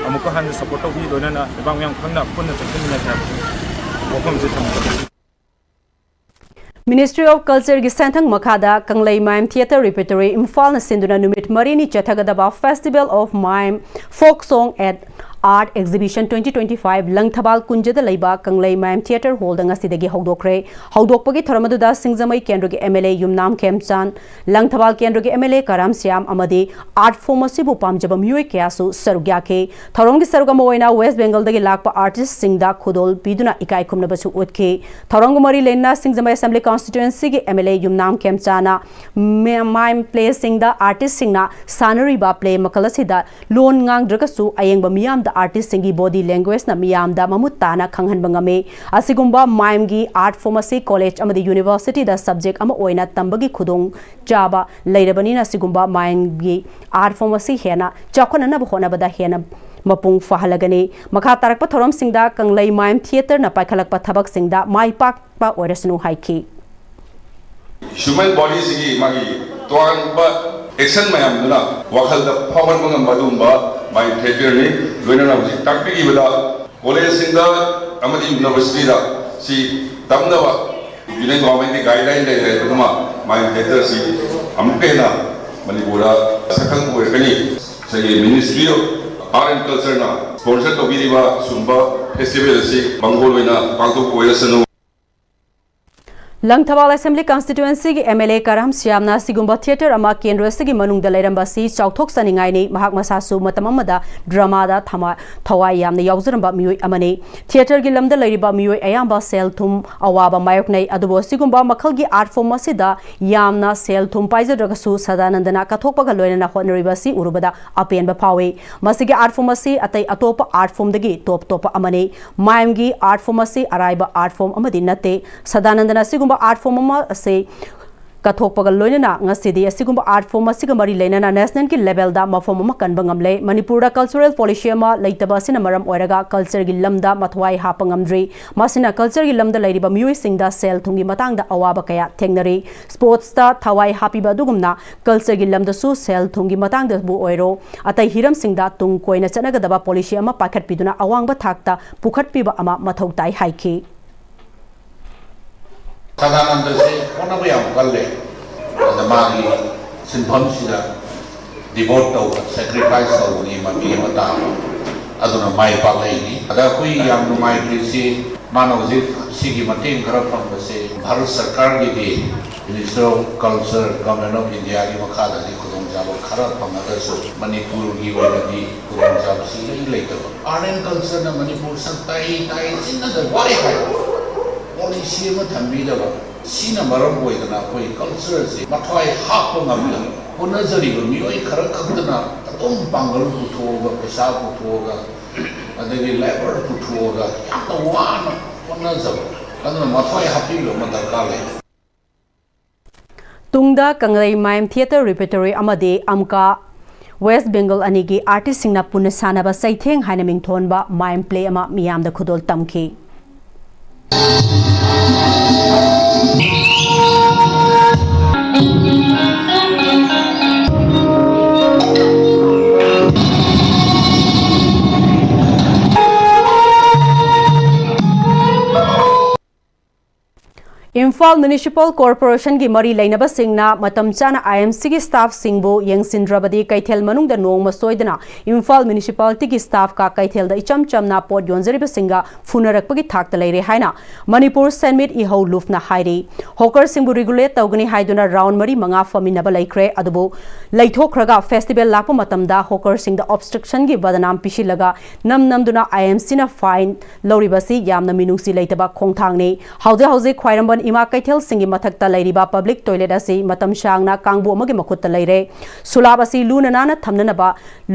S16: amuka han support of loina na leba miyam khangna punna sanction na sa wakam je tamda
S1: Ministry of Culture gi senthang makhada Kanglei Mime Theatre Repertory Imphal na sinduna numit marini chathagadaba Festival of Mime Folk Song at Art Exhibition 2025 Langthabal Kunjada Leiba Kanglei Mime Theatre Hall da ngasidagi hawdokre hawdokpagi tharamadуда Singjamai Kendra gi MLA Yumnam Khemchan Langthabal Kendra gi MLA Karam Syam amadi art form asibu pamjaba miyoi kyasu sarugya ke thorong gi sarugam oina West Bengal dagi lakpa artist singda khudol biduna ikai khumnabasu utke thorong mari lena Singjamai Assembly constituency gi MLA Yumnam Khemchana mime play singda artist singna sanari ba play makalasida lon ngang dragasu ayengba miyam artist singi body language na miyam da mamutana khanghan bangame asigumba mime gi art form asi college amadi university da subject ama oina tambagi khudong jaba leirabani na asigumba mime gi art form asi hena chakhona na bhona bada hena mapung fahalagani makha tarakpa thorom singda Kanglei Mime Theatre na paikhalakpa thabak singda mai pak pa orasnu haiki
S17: human body sigi magi toan ba action mayam duna wakhal da power bangam badumba my theater ni loina na ji takpi gi bada college singda amadi university da si tamna wa union government ni guideline dai dai duma my theater si ampe na manipura sakang ko kani sagi ministry of art and culture na sponsor to biriba sumba festival si bangol loina pangto ko yasanu
S1: Langthabal Assembly constituency gi MLA Karam Syamna sigumba theater ama kendra sigi manung da leiramba si chauthok saningai ni mahak masasu matamamada drama da thawai yamna yauzaramba miyoi amane theater gi lamda leiriba miyoi ayamba sel thum awaba mayok nei adubo sigumba makhal gi art form asida yamna sel thum paizadagasu sadanandana kathokpa ga loina na honoriba si urubada apenba phawe masigi art form asi atai atopa art form dagi top amane mime gi art form asi araiba art form amadi nate sadanandana sigumba art form ama ase कथोपगल लोइनना ngasidi asigumba art form asiga mari leinana national ki level da mafom ma kanba ngamle manipur da cultural policy ma leitaba sina maram oiraga culture gi lamda mathwai hapangamdri masina culture gi lamda leiriba miyoi singda sel thungi matang da awaba kaya thengnari sports ta thawai happy ba dugumna culture gi lamda su sel thungi matang da bu oiro atai hiram singda tung koina chanaga daba policy ama pakhat piduna awangba thakta pukhat piba ama mathau tai haiki
S18: Sadananda se kona ba yam kalle da magi sinpham sida devote to sacrifice to ni ma bi mata aduna mai pa lai ni ada koi yam no mai krisi manav ji sigi matin khara phang ba se bharat sarkar gi minister of culture government of india gi makha da ni khudong jab khara phang da so manipur gi wa di khudong jab si lai to art and culture na manipur santai tai sinna da wai hai policy ma thambi da ba sina maram boidana koi culture se mathwai happa ngamla honajari ba mioi khara khadna atom bangal puthoga pesa puthoga adagi labor puthoga yawana honajab aduna mathwai happy lo ma darkar le
S1: tungda kanglai mime theater repertory amade amka West Bengal anigi artist singna punna sanaba saitheng haina mingthonba mime play ama miyam da khudol tamki Imphal Municipal Corporation gi mari lainaba singna matam chana IMC gi staff singbo yengsindrabadi kaithel manung da nongma soidana Imphal Municipality gi staff ka kaithel da icham chamna pot yonjariba singa funarakpagi thakta leire haina Manipur Senmit I ho lufna hairi hawker singbu regulate tawgani haiduna round mari manga faminaba laikre adubu laithokraga festival lakpa matamda hawker singda obstruction gi badanam pishilaga namduna IMC na fine loribasi yamna minungsi leitaba khongthangni hauze khwairamban ima kaithel singi mathakta lairiba public toilet asi matam shangna kangbu amagi makutta leire sulab asi luna nana thamnana ba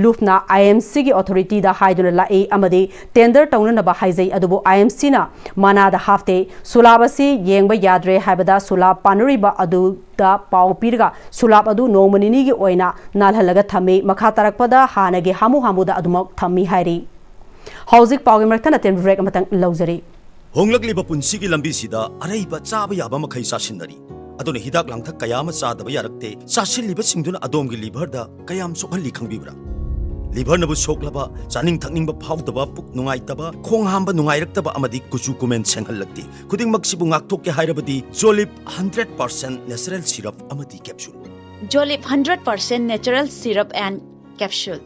S1: lufna IMC gi authority da haiduna lai amadi tender tawnana ba haizai adubu IMC na mana da hafte sulab asi yengba yadre haibada sulab panuriba adu da pau pirga sulab adu nomanini gi oina nalhalaga thami makha tarakpada hanagi hamu da adumak thammi hairi hauzik pawgi martana ten break amatang lauzari
S19: Honglakliba punsigi lambisida araiba chaba yaba makhai sasinari adone hidak langthak kayama chadaba yarakte sasilliba singduna adomgi liver da kayam sokhalli khangbibra liver nabu soklaba chaning thakningba phawdaba puk nungaitaba khonghamba nungairaktaba amadi kuchu kumen senghallakti kuding maksibu ngakthokke hairabadi Jolip 100% natural syrup amadi capsule
S20: Jolip 100% natural syrup and capsule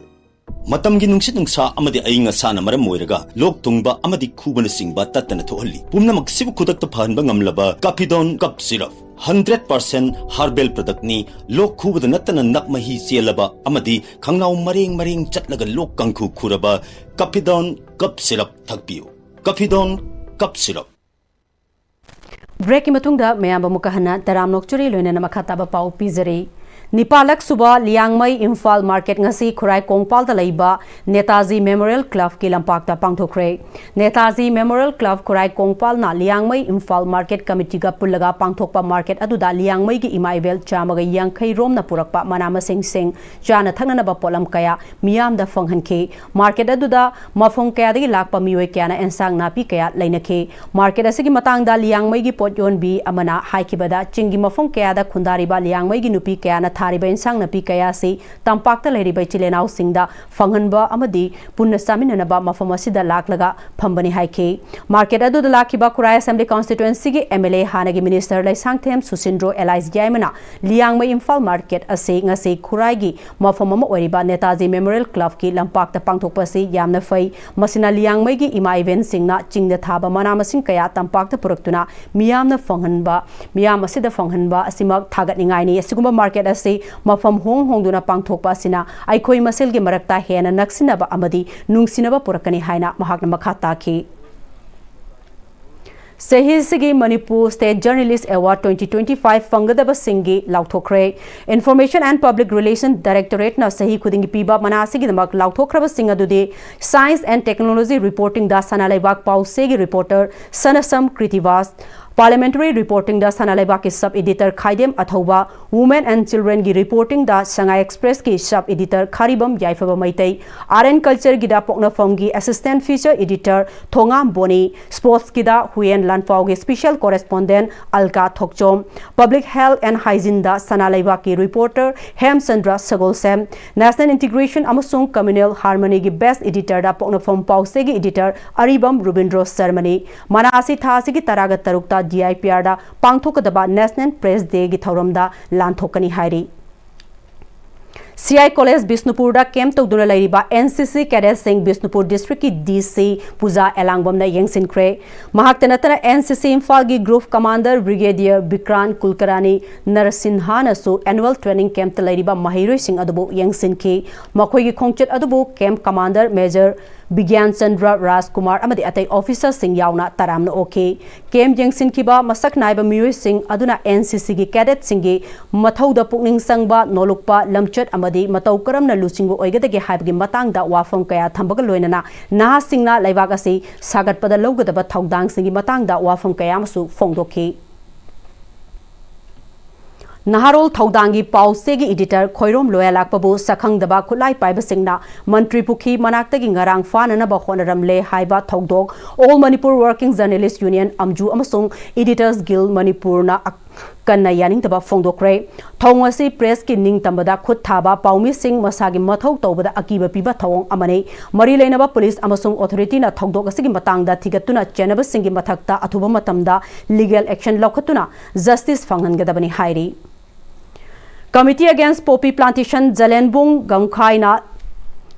S19: Matamgi nungsit nungsa amadi ainga sana maram moiraga lok tungba amadi khubana singba tatana thohalli pumna maksibu kudakta phanba ngamlaba Capidon cup syrup 100% herbal product ni lok khubada natana nakmahi chelaba amadi khangnaw maring chatlaga lok kangkhu khuraba Capidon cup syrup thakpiu Capidon cup syrup
S1: break matungda mayamba mukahana taram nokchuri loina makhataba pau pizari Nipalak suba Liangmai Imphal Market ngasi Khurai Kongpal da leiba Netaji Memorial Club ki lampak da pangthokre Netaji Memorial Club Khurai Kongpal na Liangmai Imphal Market Committee ga pullaga pangthokpa market aduda Liangmai gi imaivel chamaga yangkhai rom na purakpa manama sing chana thangna ba polam kaya miyam da phanghanke market aduda mafong kaya dagi lakpa mioi kaya na ensang napi kaya lainakhe market asigi matang da Liangmai gi potyon bi amana haikibada chingi mafong kaya da khundari ba Liangmai gi nupi kaya na thariba insang napi kaya si tampakta leiriba chilenau singda phanghanba amadi punna saminana ba mafam asida laklaga phambani haike market adu da lakhiba Khurai Assembly constituency gi MLA hanagi minister lai sangthem Susindro Elias Jaimana Liangmai Imphal market ase ngase Khurai gi mafam ama oriba Netaji Memorial Club ki lampakta pangthokpa si yamna fai masina Liangmai gi ima event singna chingda thaba mana masing kaya tampakta puraktuna miyamna phanghanba miyam asida phanghanba asimak thagatningai ni asigumba market ase mafam hongduna pangthokpa sina aikhoi masel gi marakta hena naksinaba amadi nungsinaba purakani haina mahakna makha taki Sehisi Manipur State Journalist Award 2025 Fangadaba Singi Lauthokre Information and Public Relations Directorate na Sahi Kudingi Piba Manasigi Damak Lauthokraba Singa Dude Science and Technology Reporting da Sanalaibak Pau Segi reporter Sanasam Kritivas Parliamentary reporting da Sanalaiba ki sub editor Khaidem Athauba, Women and Children gi reporting da Shanghai Express ki sub editor Kharibam Yaifaba Maitai, RN Culture gida Pokna Firm gi assistant feature editor Thongam Boni, Sports gida Huyen Lanpao gi special correspondent Alka Thokchom, Public Health and Hygiene da Sanalaiba ki reporter Hemchandra Sagolsem, National Integration amasung Communal Harmony gi best editor da Pokna Firm Pause gi editor Aribam Rubindro Ceremony, Manasi Thasi gi Taraga Tarukta DIPR da Pangthokadaba National Press Day gi Thauramda Lanthokani Hairi. CI College Bisnupur da camp tawduna lairiba NCC Cadet Singh Bisnupur District ki DC Puja Elangbam na yengsin kre mahak tanatana NCC Imphal gi Group Commander Brigadier Bikran Kulkarani Narasinha na su annual training camp ta lairiba mahiroi sing adubu yengsin ki makhoi gi khongchet adubu camp commander Major Bigyan Chandra Rajkumar amadi atai officer sing yauna taramna okay camp yengsin kiba masak naiba miyoi sing aduna NCC gi cadet singi mathauda pukning sangba nolukpa lamchat amadi matau karamna lusingo oigadagi haibgi matangda wafam kaya thambaga loinana naha singna laibak asi sagatpada lawgadaba thaudang singi matangda wafam kaya amasu phongdokhi. Naharol Thaudangi Pause gi editor Khoirom Loyalakpabu Sakhangdaba Khulai Paiba Singna Mantri Pukhi Manaktagi Ngarang Fanana ba Honaramle Haiba Thaudok All Manipur Working Journalists Union Amju amasung Editors Guild Manipur na Kanna Yaning Taba Phongdokre Thongwasi Press ki Ning Tambada Khut Thaba Paumi Singh Masagi Mathau Tawbada Akiba Piba Thawong Amane Mari Leinaba Police amasung Authority na Thaudok asigi matangda thigatuna Chenaba Singhi Mathakta Athuba Matamda Legal Action Lokhatuna Justice Phanghangadabani Hairi. Committee Against Poppy Plantation Jalenbung Gangkhaina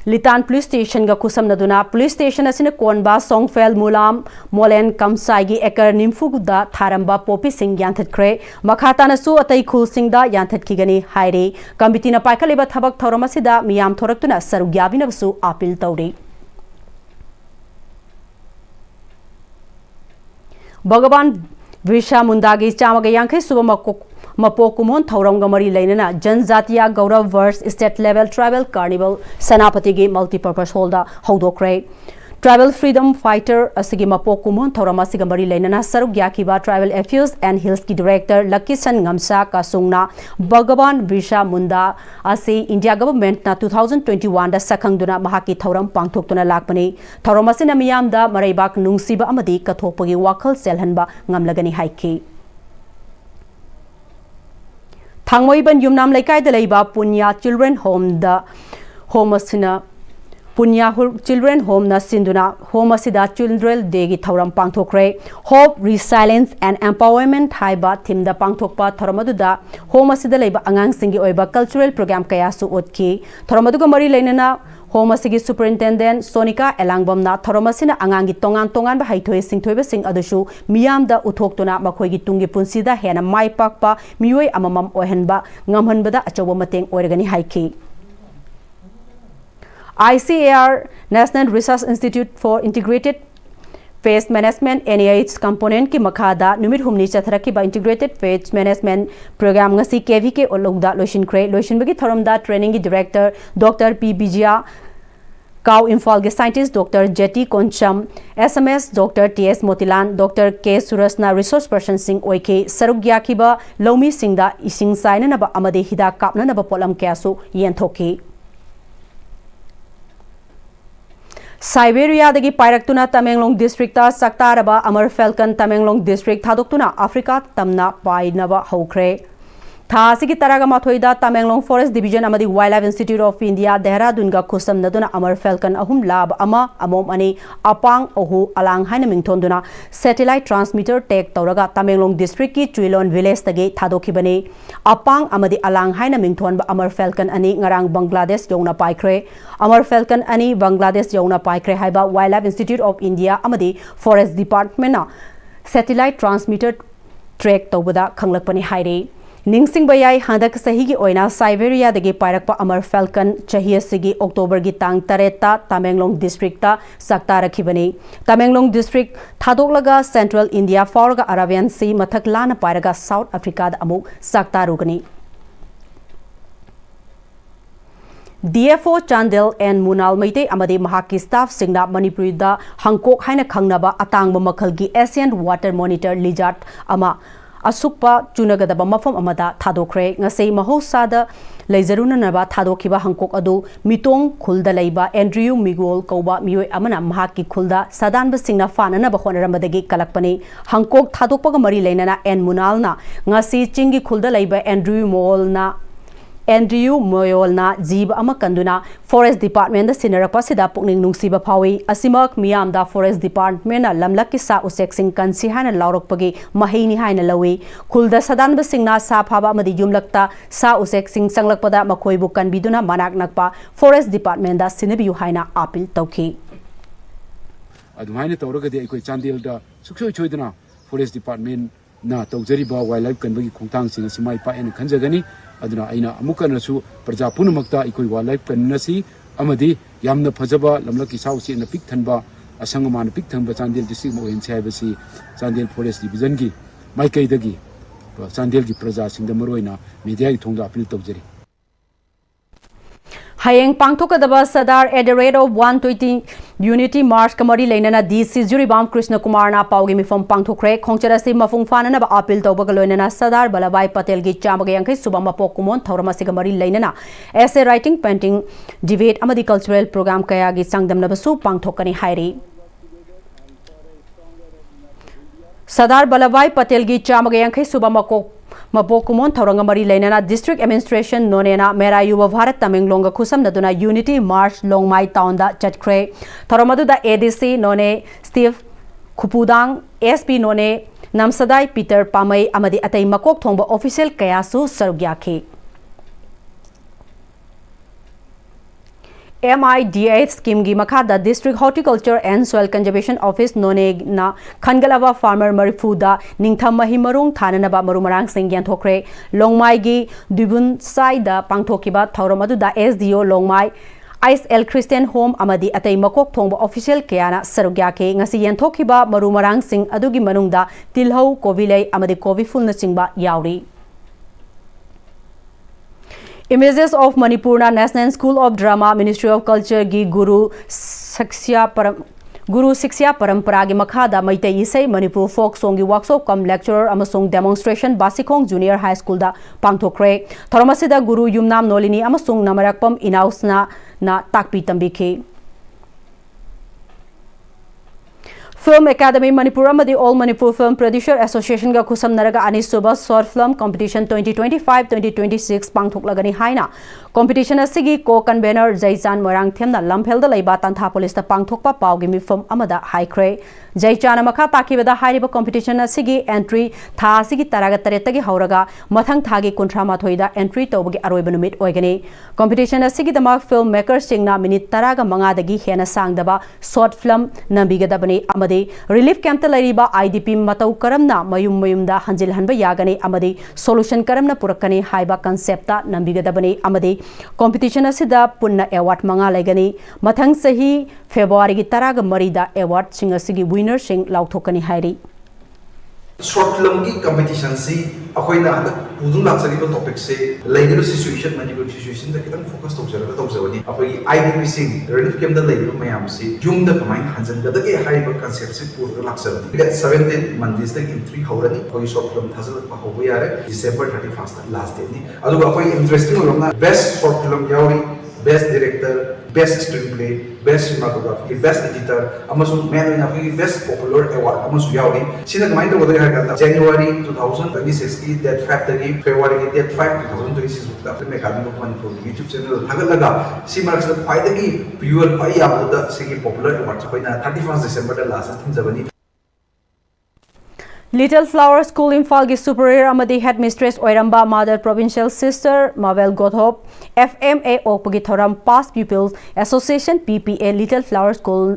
S1: Litan Police Station ga kusam naduna Police Station asina Konba Songfel Mulam Molen Kamsai gi ekar nimfuguda tharamba Poppy Singh yanthat kre makhata na su atai khul Singh da yanthat kigani haire committee na paikaliba thabak thoramasida miyam thoraktuna sarugyabina su appeal tawri. Bhagavan Visha Mundagi Chamaga Yankhe Subama Mapokumon Thaurangamari Lainana Janjatiya Gaurav Verse State Level Tribal Carnival Sanapati gi Multipurpose Holder Hodokre Tribal Freedom Fighter Asigi Mapokumon Thauramasigamari Lainana Saruk Yakiba Tribal Affairs and Hills ki Director Lakisan Ngamsa Kasungna Bhagavan Visha Munda Asi India Government na 2021 da Sakhangduna Mahaki Thauram Pangthoktuna Lakpani Thauramasina Miyamda Maraibak Nungsiba Amadi Kathopagi Wakhal Selhanba Ngamlagani Haiki. Thangmoiban Yumnam Laikai de Laiba Punya Children Home the Homasina Punya Children Home na Sinduna Homasida Children Day gi Thauram Pangthokre Hope Resilience and Empowerment Haiba Thim da Pangthokpa Thoramaduda Homasida Laiba Angang Singi Oiba Cultural Program Kayasu Otki Thoramaduga Mari Lainana Homasigi Superintendent Sonika Elangbamna Thoromasina Angangi Tongan Tongan ba Haithoi Singthoi Sing Adushu Miyamda Uthoktuna Makhoigi Tungi Punsida Hena Mai Pakpa Mioi Amamam Ohenba Ngamhanbada Achoba Mateng Oirgani Haiki. ICAR National Research Institute for Integrated Waste Management NIH component ki makhada numit humni chatharaki ba Integrated Waste Management Program ngasi KVK ologda loishin kre loishin bagi thoramda training ki director Dr. P Bijia Kau Imphal ge scientist Dr. Jeti Koncham SMS Dr. TS Motilan Dr. K Surasna resource person sing oike sarugya kiba lomi singda ising saina na ba amade hida kapna na ba polam kyasu yenthoki. Siberia dagi Pairaktuna Tamenglong District ta Saktaraba Amar Falcon Tamenglong District Thadokuna Africa Tamna Painaba Hokre Thasigi Taraga Mathoida Tamenglong Forest Division Amadi Wildlife Institute of India Dehradun ga Kusam Naduna Amar Falcon Ahum Lab Ama Amom Ani Apang Ohu Alang Haina Mingtonduna Satellite Transmitter Take Tauraga Tamenglong District ki Chuilon Village Tage Thadokibani Apang Amadi Alang Haina Mington ba Amar Falcon Ani Ngarang Bangladesh Yongna Paikre Amar Falcon Ani Bangladesh Yongna Paikre Haiba Wildlife Institute of India Amadi Forest Department na Satellite Transmitter Track Taubada Khanglakpani Haire Ningsing Bayai Handak Sahigi Oina Siberia dagi Pairakpa Amar Falcon Chahiya Sigi October gi Tang Tareta Tamenglong District ta Sakta Rakhibani Tamenglong District Thadoglaga Central India Forga Arabian Sea Mathak Lana Pairaga South Africa da Amu Sakta Rugani DFO Chandel and Munal Maite amadi mahaki staff singna Manipuri da Hangkok haina khangnaba atangba makhalgi Asian Water Monitor Lizard ama asukpa chunagadaba mafam amada thadokre ngasei mahosada leizaruna naba thadokhiba Hangkok adu mitong khulda leiba Andrew Miguel kauba mioi amana mahaki khulda sadanba singna fanana ba honarambadagi kalakpani Hangkok thadokpaga mari leinana en Munalna ngasi chingi khulda leiba Andrew Moyolna Jiba ama kanduna Forest Department da sinarakpa sida pukning nungsiba phawi asimak miyam da Forest Department na lamlak ki sa usek sing kansi hana laurokpagi maheini haina lawi khulda sadan ba singna sa phaba amadi yumlakta sa usek sing sanglakpada makhoibu kanbiduna manak nakpa Forest Department da sinabiyu haina appeal tawki
S21: adumaina tawragadi aikoi Chandel da suksoi choidana Forest Department na tawjariba wildlife kanbagi khongtang sing simai pa en khanjagani aduna aina amuka nasu praja punumakta ikoi wildlife kannasi amadi yamna phajaba lamlaki sausi na pik thanba asangama na pik thanba Chandel district mo hense habasi Chandel Forest Division gi maikai dagi Chandel gi praja singda maroina media gi thongda appeal tawjari
S1: Hayeng pangthokadaba Sadar at the rate of 120 Unity March kamari leinana DC Juribam Krishna Kumar na paugi mifam pangthokre khongcharasi mafung fanana ba appeal tawbaga loinana Sadar Balabai Patel gi chamaga yankai subama pokumon thauramasi kamari leinana essay writing painting debate amadi cultural program kaya gi sangdamna basu pangthokani hairi Sadar Balabai Patel gi chamaga yankai subama Mapokumon Taurangamari Lainana District Administration Nonena Merayuba Bharat Tamenglonga Kusam Naduna Unity March Longmai Town da Chatkre Taramadu da ADC None Steve Kupudang SP None Namsadai Peter Pamai Amadi Atai Makok Thongba Official Kayasu Sarugyaki MIDA scheme gi makada District Horticulture and Soil Conservation Office none na Khangalaba Farmer Marifuda Ningtham Mahimarung Thananaba Marumarang Singyan Thokre Longmai gi Dubun Saida Pangthokiba Thauramadu da SDO Longmai ISL Christian Home amadi atai makok thongba official kayana sarugyake ngasi yenthokiba marumarang sing adugi manungda tilhau kovilei amadi koviful na chingba yauri Images of Manipur National School of Drama Ministry of Culture gi Guru Siksya Parampara gi makhada Maitai Isai Manipur folk song gi workshop kam lecturer amasong demonstration Basikong Junior High School da pangthokre Thoramasida Guru Yumnam Nolini amasong namarakpam inausna na takpi tambiki Film Academy Manipur amadi All Manipur Film Producer Association ga khusam naraga ani suba short film competition 2025-2026 pangthoklagani haina competition asigi co-convener Jaichan Morang themna lamphel da leiba tantha police ta pangthokpa pawgi mi film amada haikre Jaichan makha takibada hairiba competition asigi entry tha asigi taraga taretagi hauraga mathang thagi kunthra thoida entry tawbagi aroiba numit oigani competition asigi damak film makers singna minute taraga manga dagi hena sangdaba short film nambigadabani amadi Relief Camp ta lariba IDP matau karamna mayum da hanjil hanba yagani amadi solution karamna purakani haiba concept ta nambigadabani amadi competition asida punna award manga legani mathang sahi February gi taraga marida award sing asigi winner sing lauthokani hairi
S22: short film ki competition si akoina hada pudung laksari ba topic se legal situation Manipur situation da kitang focus tawjara tawjawani akoi IDP sing relief camp da legal mayam si jung da kamai hanjan da ge hai ba concept se pur laksarani that 17 months da entry hawrani akoi short film thasal ba hobo yare December 31st last day ni adu akoi interesting olna best short film yauri best director best screenplay best cinematography best editor amasung main oina fi best popular award amasung yauri sina kamai da bodai ha January 2026 ki date 5 tagi February ki date 5 2026 da film academy of Manipur YouTube channel thagalaga si marks da pai tagi viewer pai yabuda sigi popular award koina 31st December da last thim jabani
S1: Little Flower School in Falgi Superior Amadi Headmistress Oiramba Mother Provincial Sister Mabel Godhop FMA Okpagi Thoram Past Pupils Association PPA Little Flower School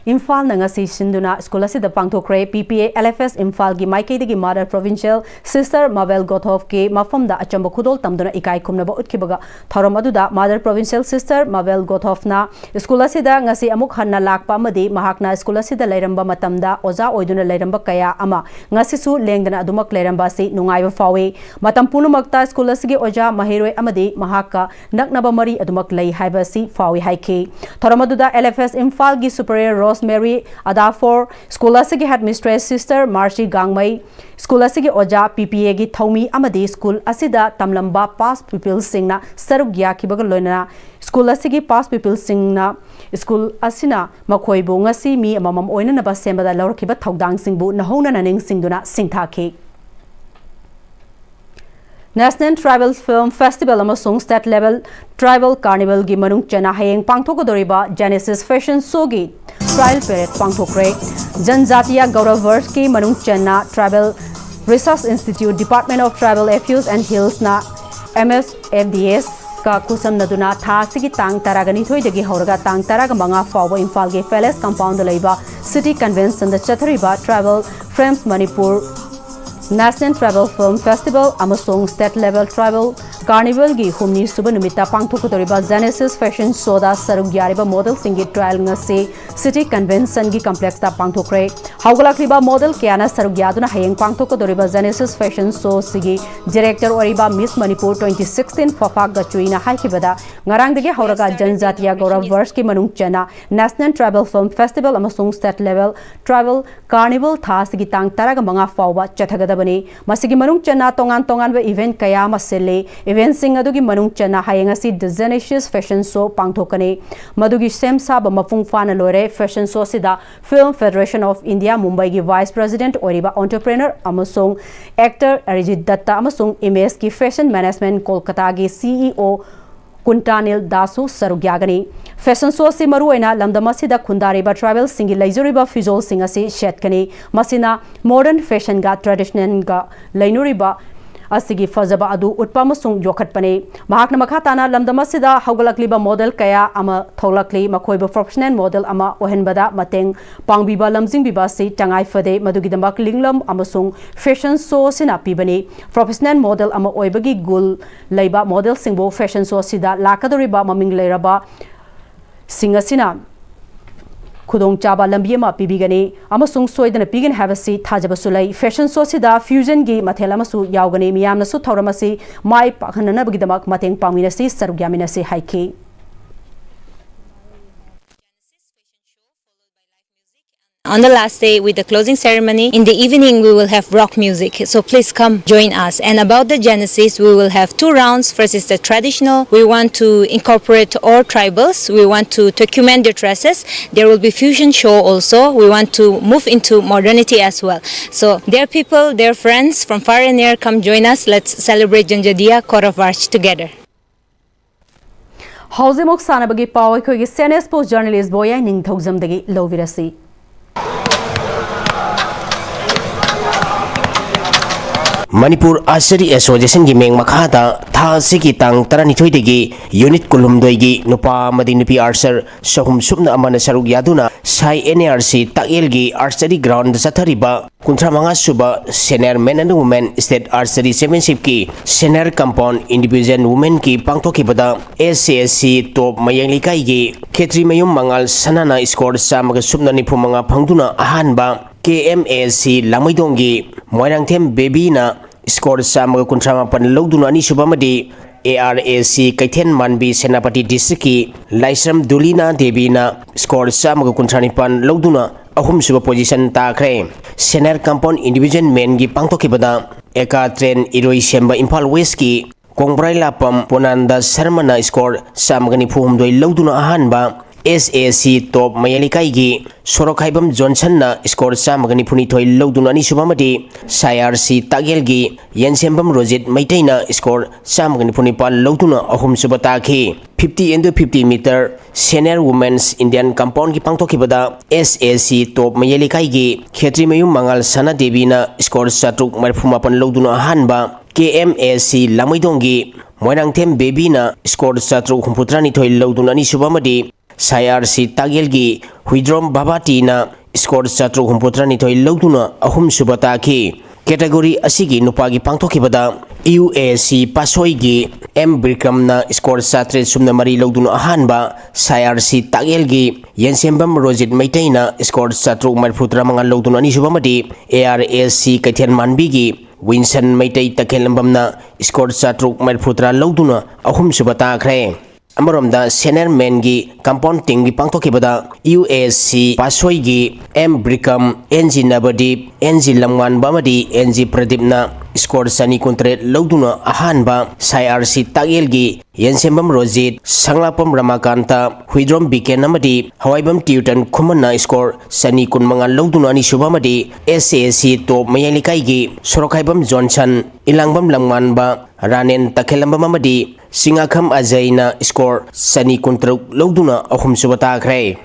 S1: Imphal na ngasi sinduna school asida pangthokre PPA LFS Imphal gi maikaidagi Mother Provincial Sister Mabel Gothov ke mafamda achamba khudol tamduna ikai khumnaba utkibaga thoram aduda Mother Provincial Sister Mabel Gothov na school asida ngasi amuk hanna lakpa amadi mahakna school asida lairamba matamda oza oiduna lairamba kaya ama ngasi su lengdana adumak lairamba si nungaiba fawe matam punumakta school asigi oja mahiroi amadi mahaka naknaba mari adumak lai haiba si fawe haike thoram aduda LFS Imphal gi Superior Rosemary Adafor school asigi headmistress Sister Marcy Gangmai school asigi oja PPA gi thomi amadi school asida tamlamba past people singna saruk yakibaga loina school asigi past people singna school asina makhoibu ngasi mi amamam oina naba sembada lawrkiba thaudang singbu nahona naning singduna singthake National Tribal Film Festival amasung State Level Tribal Carnival gi manung chana hayeng pangthokodoriba Genesis Fashion Show gi trial parade pangthokre Janjatiya Gaurav Verse ki manung chana Tribal Research Institute Department of Tribal Affairs and Hills na MSFDS ka kusam naduna tha sigi tang taragani thoi dagi horaga tang taraga manga fawa Imphal ge Palace Compound leiba City Convention da chathariba Tribal Frames Manipur National Tribal Film Festival amasung State Level Tribal Carnival gi humni suba numita pangthokodoriba Genesis Fashion Show da saruk yariba model singi trial ngase City Convention gi complex ta pangthokre haugalakliba model kiana saruk yaduna hayeng pangthokodoriba Genesis Fashion Show sigi director oriba Miss Manipur 2016 Fafak Gachuina haikibada ngarang dagi hauraga Janjatiya Gaurav Verse ki manung chana National Tribal Film Festival amasung State Level Tribal Carnival tha sigi tang taraga manga fawba chathagada bani masigi manung chana tongan tongan ba event kaya masele event sing adugi manung chana hayenga si Genesis Fashion Show pangthokane madugi sem sab mafung fana lore fashion show sida Film Federation of India Mumbai gi Vice President oriba entrepreneur amasung actor Arijit Datta amasung MS ki Fashion Management Kolkata gi CEO Kuntanil Dasu Sarugyagani Fashion Show si maruaina lamdamasida khundariba tribal singi laizuriba fizol singasi shetkani masina modern fashion ga traditional ga lainuriba asigi fazaba adu utpamasung yokhatpane mahakna makhatana lamdamasida haugalakliba model kaya ama tholakli makhoiba professional model ama ohenbada mateng pangbiba lamjing biba si tangai fade madugidamak linglam amasung fashion show sina pibani professional model ama oibagi gul leiba model singbo fashion show sida lakadoriba maming leiraba singasina Kudong chaba lambi ma pibigani amasung soidana pigin havasi thajaba sulai fashion show sida fusion gi mathela masu yaugani miyamna su thauramasi mai pakhanana bigidamak mateng pangmina si sarugyamina si haike
S2: On the last day, with the closing ceremony, in the evening we will have rock music. So please come join us. And about the Genesis, we will have 2 rounds. First is the traditional. We want to incorporate all tribals. We want to document their dresses. There will be fusion show also. We want to move into modernity as well. So their people, their friends from far and near, come join us. Let's celebrate Janjadiya Koravarch together.
S1: Hauzimok sanabagi pawai khogi CNS Post journalist boya ning thauzamdagi lovirasi
S4: Manipur Archery Association gi meng makhada tha sigi tang taranithoi degi unit kulumdoi gi nupa madi nupi archer sahum subna amana saruk yaduna sai NRC takel gi archery ground sathariba kuntra manga suba senior men and women state archery championship ki senior compound individual women ki pangthoki bada SCSC top mayang likai gi khetri mayum mangal sanana score samaga subna nipu manga phangduna ahanba KMAC Lamaidongi Moirangthem Baby na score samaga kuntrama pan logduna ani subamadi ARAC Kaithen Manbi Senapati District ki Laisram Dulina Devi na score samaga kuntrani pan logduna ahum suba position takre senior compound individual men gi pangtokibada eka train iroi semba Imphal West ki Kongbrai Lapam Ponanda Sharmana score samagani phumdoi logduna ahanba SAC top mayalikai gi Sorokhaibam Johnson na score samagani phuni thoi logduna ani subamati SIRC Tagel gi Yensembam Rojit Maitaina score samagani phuni pal logduna ahum subata khi 50 into 50 meter senior women's Indian compound ki pangthokibada SAC top mayalikai gi Khetri Mayum Mangal Sana Devi na score satruk marfumapan logduna hanba KMAC Lamaidongi Moirangthem Baby na score satruk humputrani thoi logduna ani subamati CRC Tagelgi Huidrom Babatina score Satru Humputra Loduna Ahum Subataki category Asigi Nupagi Pangtokibada UAC Pasoigi M Brikamna score Satre Sumnamari Loduna Ahanba CRC Tagelgi Yensembam Rosit Maitaina score Satru Marputra Manga Loduna Nisubamadi ARAC Katian Manbigi Winson Maitai Takelambamna score Satru Marputra Loduna Ahum Subata Kre Amaramda senior mengi compounding gi pangtokibada UAC Pasoigi M Brikam NG Nabadip NG Lamwan Bamadi NG Pradipna score sani kontre loduna ahanba CRC Tagelgi Yensembam Rojit Sanglapam Ramakanta Huidrom Biken Amadi Hawaibam Tutan Kumana score sani kunmanga loduna ni subamadi SAC to Mayalikaigi Sorokaibam Johnson Ilangbam Langmanba Ranen Takelambam Amadi Singakham Ajaina score sani kontra loduna ahum subata kre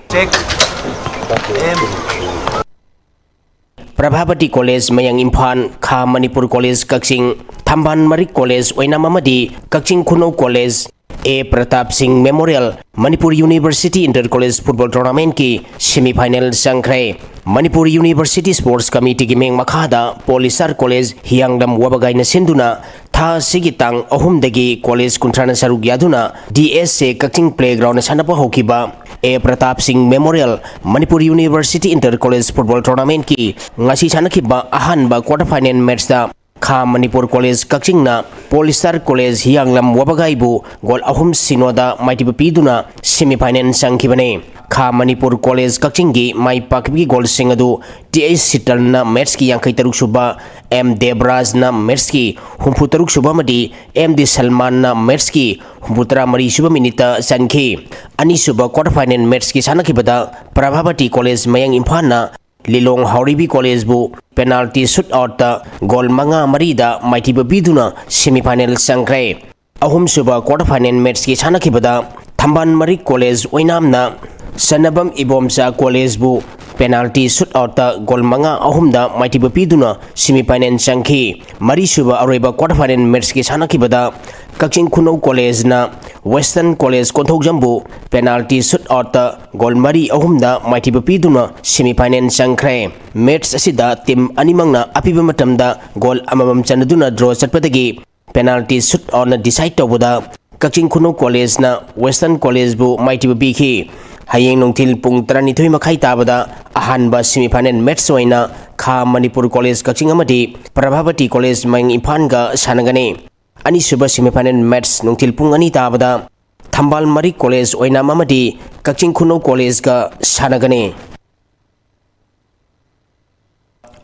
S4: Prabhavati College Mayang Imphan Kha Manipur College Kakching Thamban Marik College Oinamamadi Kakching Kuno College A Pratap Singh Memorial Manipur University Inter College Football Tournament ki semi-final sangkre Manipur University Sports Committee ki meng makhada Polisar College Hiangdam Wabagaina Sinduna Tha Sigitang Ahumdagi College Kuntrana Saruk Yaduna DSA Kakching Playground Sanapa Hokiba A Pratap Singh Memorial Manipur University Inter College Football Tournament ki ngasi sanakiba ahanba quarter final match da Kha Manipur College Kakching na Polisar College Hianglam Wabagaibu gol ahum sinoda maitiba piduna semi-final sangkibane Kha Manipur College Kakching gi mai pakbi gol singadu TS Sital na match ki yang taruk suba M Debraj na match ki humputaruk suba madi MD Salman na match ki humputra mari suba minita sankhi ani suba quarter final match ki sanakibada Prabhavati College Mayang Imphan na Lilong Hauribi College bu penalty shootout ta gol manga marida maitiba biduna semi-final sangkre ahum suba quarter final match ki sanakibada Thamban Marik College Oinamna Sanabam Ibomsa College bu penalty shootout ta gol manga ahumda maitiba biduna semi-final sangkhi mari suba aroiba quarter final match ki sanakibada Kakching Kuno College na Western College Konthok Jambu penalty shootout ta gol mari ahumda maitiba piduna semi-final sangkre match asida team animangna apiba matamda gol amamam chanaduna draw chatpadagi penalty shootout na decide tawbuda Kakching Kuno College na Western College bu maitiba biki hayeng nongthil pung 12 makhai tabada ahanba semi-final match oina Kha Manipur College Kakching amadi Prabhavati College Mayang Imphan ga sanagane ani suba semi-final match nongthil pung ani tabada Thambal Marik College Oinam amadi Kakching Kuno College ga sanagane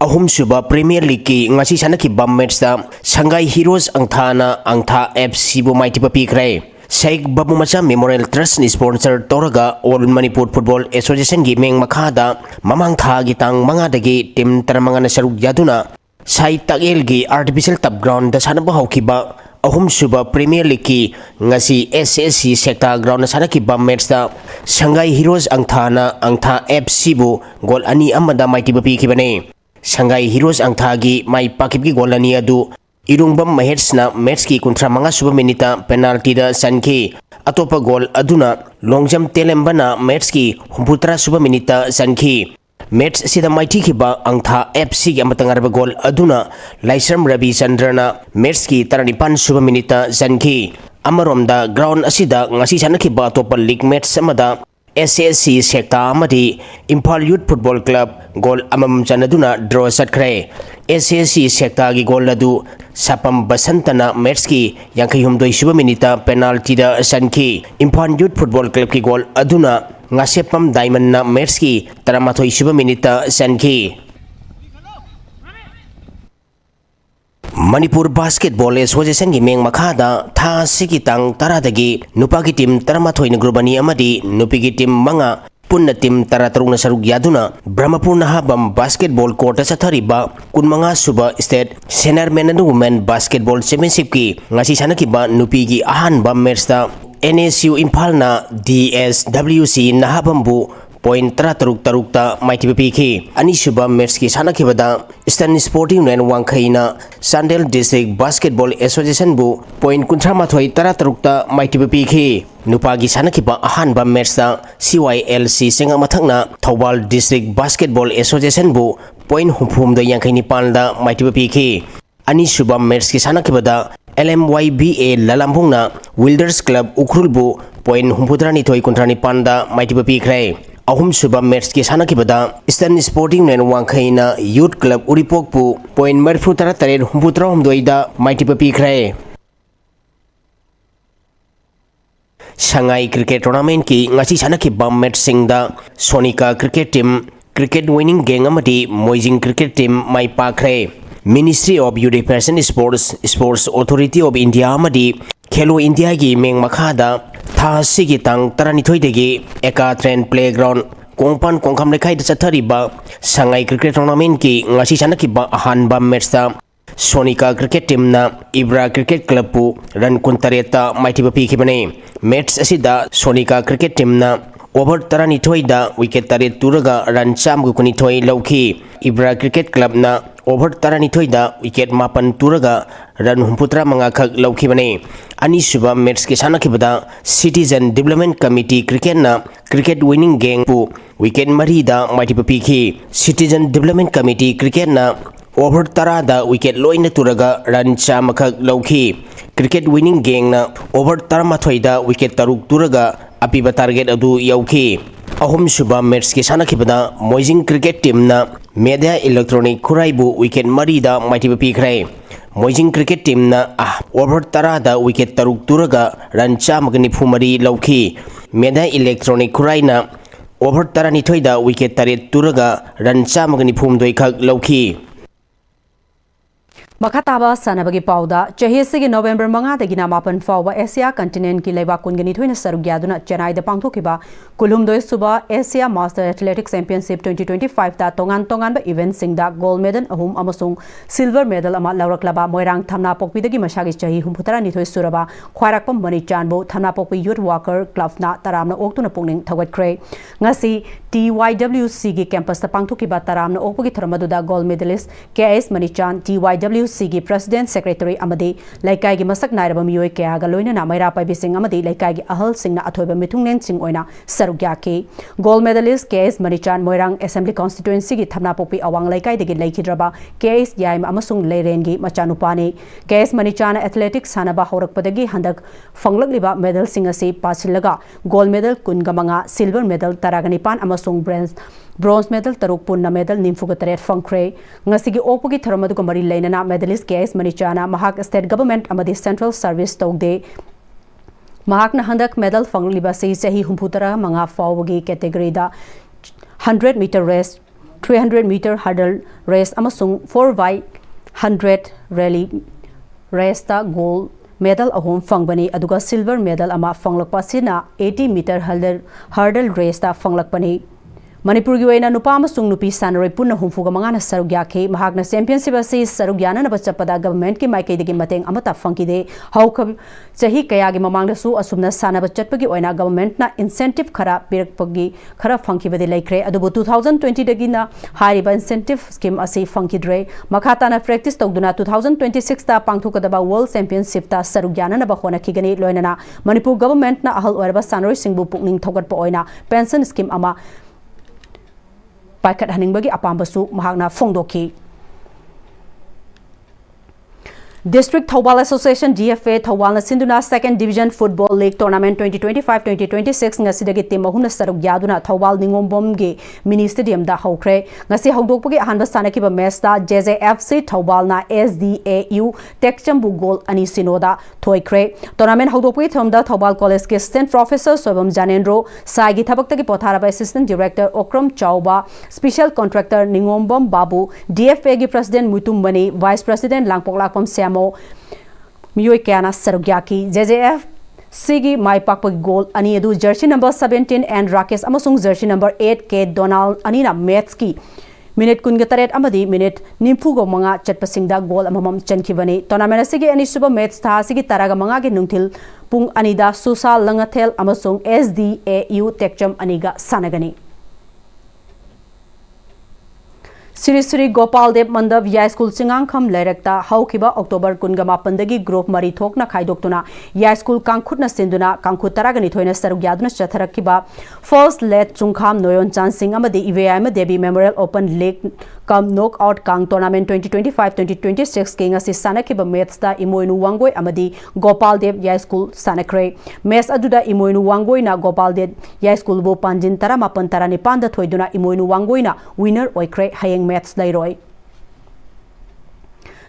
S4: ahum suba Premier League ki ngasi sanaki bam match da Shanghai Heroes Angthana Angtha FC bu maitiba pikre Sheikh Babu Macha Memorial Trust ni sponsor Toraga All Manipur Football Association gi meng makhada mamang tha gi tang manga dagi team taramanga na saruk yaduna Sai Tagel gi artificial top ground da sanaba haukiba ahum suba Premier League ki ngasi SSC Sekta ground na sanaki bam match da Shanghai Heroes Angthana Angtha FC bu gol ani amada maitiba pikibane Shanghai Heroes Angtha gi mai pakip gi gol ani adu Irungbam Mahets na match ki kuntra manga suba minita penalty da sankhi atopa gol aduna longjam telembana match ki humputra suba minita sankhi match sida maiti ki ba Angtha FC gi amatangarba gol aduna Laisram Ravi Chandrana match ki 35 suba minita sankhi amaromda ground asida ngasi sanaki ba atopa league match samada SSC Sekta amadi Imphal Youth Football Club gol amam chanaduna draw satkre SSC Sekta gi gol adu Sapam Basantana match ki yankai humdoi suba minita penalty da sankhi Imphal Youth Football Club ki gol aduna ngasepam Diamond na match ki taramathoi suba minita sankhi Manipur Basketball Association gi meng makhada tha sikitang taradagi nupagi team taramathoi na grubani amadi nupigi team manga punna team taratarung na saruk yaduna Brahmapur na habam basketball court sa thariba kunmanga suba state senior men and women basketball championship ki ngasi sanaki ba nupigi ahan ba match da NSU Imphal na DSWC na habambu point tara taruk ta maiti piki anisuba match ki sana kibada Eastern Sporting Union Wangkhaina Sandel District Basketball Association bu point kuntra mathoi tara taruk ta maiti piki nupagi sana kiba ahan ba match ta CYLC senga mathangna Thobal District Basketball Association bu point humphum da yangkhaini palda maiti piki anisuba match ki sana kibada LMYBA Lalambungna Wilders Club Ukrulbu point humpudrani thoi kuntrani panda maiti pikre ahum suba match ki sana kibada Eastern Sporting Union Wangkhaina Youth Club Uripokpu point marfutara tarer humputra humdoida maiti pikre Shanghai Cricket Tournament ki ngasi sana ki bam match singda Sonika Cricket Team cricket winning gang amati Moijing Cricket Team mai pakre Ministry of Youth Affairs and Sports Authority of India amadi Khelo India gi meng makhada tha sigi tang taranithoi degi eka train playground kongpan kongkham lekhai da chathariba Shanghai Cricket Tournament ki ngasi chana ki ba ahan ba match ta Sonika Cricket Team na Ibra Cricket Club pu run kuntareta maiti ba pi khibane match asida Sonika Cricket Team na over taranithoi da wicket tare turaga run cham gu kunithoi lauki Ibra Cricket Club na over taranithoi da wicket mapan turaga run humputra manga khak laukhibane ani suba match ke sana khibada Citizen Development Committee cricket na cricket winning gang pu wicket mari da maiti piki Citizen Development Committee cricket na over tara da wicket loina turaga run cham khak lauki cricket winning gang na over taramathoi da wicket taruk turaga apiba target adu yauki ahum suba match ke sana khibada Moijing Cricket Team na media electronic khuraibu wicket mari da maiti pikre Moijing Cricket Team na over tara da wicket taruk turaga run chamagni phumari lauki media electronic khuraina over tara ni thoida wicket tare turaga run chamagni phumdoi khak lauki
S1: Makataba sanabagi pauda chahesigi November manga dagina mapan fawa Asia continent ki leba kungani thoina sarugyaduna Chennai da pangthokiba kulumdoi suba Asia Master Athletics Championship 2025 ta tongan ba event singda gold medal ahum amasung silver medal ama lawraklaba moirang thamna pokpi dagi masagi chahi humputara ni thoi suraba khwarakpam mani chanbo thamna pokpi youth worker club na taramna oktuna pungning thawatkhre ngasi TYWC gi campus ta pangthokiba taramna okpagi tharmaduda gold medalist KS Manichan TYWC gi president secretary amadi laikai gi masak nairaba miyoi kya ga loina na maira pai bising amadi laikai gi ahal singna athoiba mitungnen sing oina sarugya ke gold medalist KS Manichan Moirang Assembly constituency gi thamna popi awang laikai degi laikhidraba KS Yaim amasung Leiren gi machanupani KS Manichan athletics sanaba horakpadagi handak fanglakliba medal sing ase pasilaga gold medal kungamanga silver medal taraganipan amasung bronze medal taruk punna medal nimfuga taret fangkre ngasigi opogi tharamadu ko mari lainana medalist KS Manichana mahak state government amadi central service togde mahakna handak medal fangliba sei sahi humputara manga fawgi category da 100 meter race 300 meter hurdle race amasung 4x100 rally race ta gold medal ahom fangbani aduga silver medal ama fanglakpa sina 80 meter hurdle race ta fanglakpani Manipuri gi waina nupa amasung nupi sanaroi punna humfuga mangana sarugya ke mahakna championship ase sarugyana na bachapada government ki maikei degi mateng amata fangkide haukhab chahi kaya gi mamangda su asumna sana bachatpagi waina government na incentive khara pirakpagi khara fangkibade laikre adubu 2020 degi na hariba incentive scheme ase fangkidre makhata na practice togduna 2026 ta pangthukadaba world championship ta sarugyana na bahona kigani loinana Manipur government na ahal orba sanaroi singbu pukning thogatpa oina pension scheme ama Paikat haningbagi apambasu mahakna fongdoki District Thobal Association DFA Thobal na Sinduna Second Division Football League Tournament 2025-2026 ngasidagi team mahuna sarug yaduna Thobal Ningombom ge mini stadium da hokre ngasi hogdokpagi ahanba sanakiba match da JJFC Thobal na SDAU Tekchambu goal ani sinoda thoikre tournament hogdokpagi thomda Thobal College ke assistant professor Sobam Janendro Saigi thabaktagi potharaba assistant director Okram Chauba special contractor Ningombom Babu DFA ge president Mutum Mani vice president Langpoklakpam Siam Miyoi Kiana Sarugyaki JJF Sigi Mai Pakpagi goal ani edu jersey number 17 and Rakesh amasung jersey number 8 K Donald anina match ki minute kungatare amadi minute nimfugo manga chatpasingda goal amamam chankibani tournament asigi ani suba match tha asigi taraga manga ge nungthil pung anida Susa Langathel amasung SDAU Tekcham aniga sanagani Sri Sri Gopal Dev Mandap Yai School Singankham Lairakta Haukiba October Kunga Mapandagi Group Mari Thokna Khaidoktuna Yai School Kangkhutna Sinduna Kangkhut Taragani Thoina Saruk Yaduna Chatharakiba First Let Chungkham Noyon Chan Singh Amadi IVM Devi Memorial Open Lake Kam Knockout Kang Tournament 2025-2026 King Asi Sanakiba Maths da Imoinu Wangoi Amadi Gopal Dev Yai School Sanakre Maths Aduda Imoinu Wangoi na Gopal Dev Yai School Bo Panjin Taramapan Taranipanda Thoiduna Imoinu Wangoi na winner Oikre Hayeng Maths Lairoi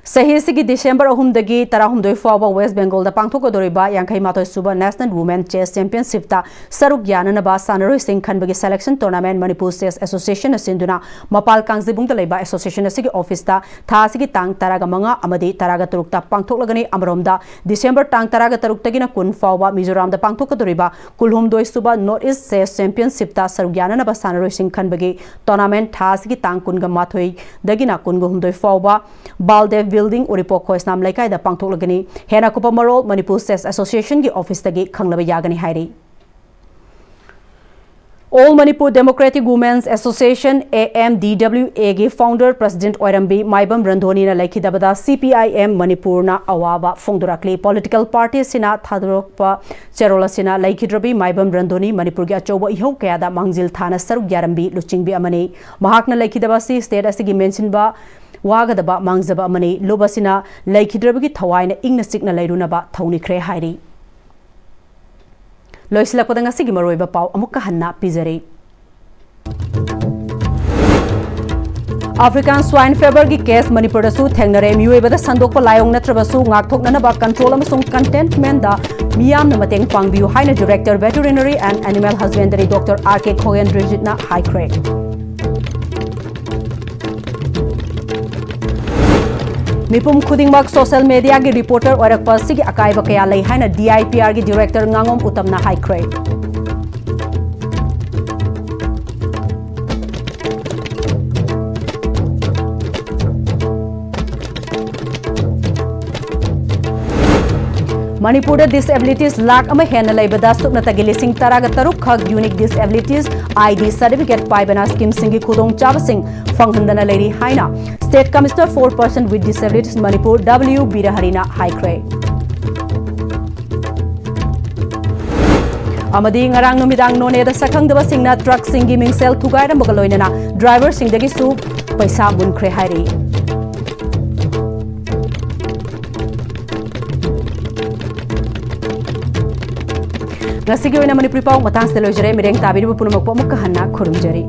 S1: Sahisi December Ahumdagi Tarahumdoi Fawa West Bengal the Pangtoko Doriba Yankai Mato Suba National Women Chess Championship ta Saruk Yananaba Sanaroi Singh Khanbagi Selection Tournament Manipur Chess Association Sinduna Mapal Kangzibung Leba Association Sigi Office ta Thasigi Tang Taraga Manga Amadi Taraga Turukta Pangtoklagani Amromda December Tang Taraga Turuktagina Kun Fawa Mizoram the Pangtoko Doriba Kulhum Doi Suba Northeast Chess Championship ta Saruk Yananaba Sanaroi Singh Khanbagi Tournament Thasigi Tang Kunga Mathoi Dagina Kungum Doi Fawa Baldev Building Uripo Koisnam Laikai da Pangtoklagani Hena Kupa Marol Manipur Chess Association gi office tagi Khanglaba Yagani Hairi All Manipur Democratic Women's Association AMDWA gi founder President Oirambi Maibam Randhoni na laikidabada CPIM Manipur na awaba fongdurakli political party sina thadrokpa cherola sina laikidrabi Maibam Randhoni Manipur gi achoba ihau kaya da mangjil thana saruk yarambi luchingbi amani mahakna laikidabasi state asigi mention ba Wagadaba Mangzaba Mani, Lobasina, Laikidrabagi Tawaina, Ignasicna Lairunaba, Tony Cray Heidi. Loisla Kodangasi Maroiba Pau, Amukahanna, Pizari. African swine fever gi case Manipur su thengnare miweba da sandokpa layong natrabasu ngakthokna ba control amasung contentment da miyam na mateng pangbiu haina director veterinary and animal husbandry Dr. RK Khoyan Rijitna High Craig. Mipum Khudingmak social media gi reporter orakpa sigi akaiba kaya lei haina DIPR gi director ngangom utamna high grade Manipur disabilities lack ama hena laibada sukna tagilising taraga taruk khag unique disabilities ID certificate paibana scheme singi khudong chabasing fanghandana lairi haina State Commissioner 4% with disabilities Manipur W Biraharina High Grade Amadi ngarang numidang none da sakhangdaba singna truck singi mingsel thugai ram bagaloinana driver singdagi su paisa munkhre hairi Ngasigi oina Manipur pau matang selo jere mireng tabiru punumak po mukhanna khurumjari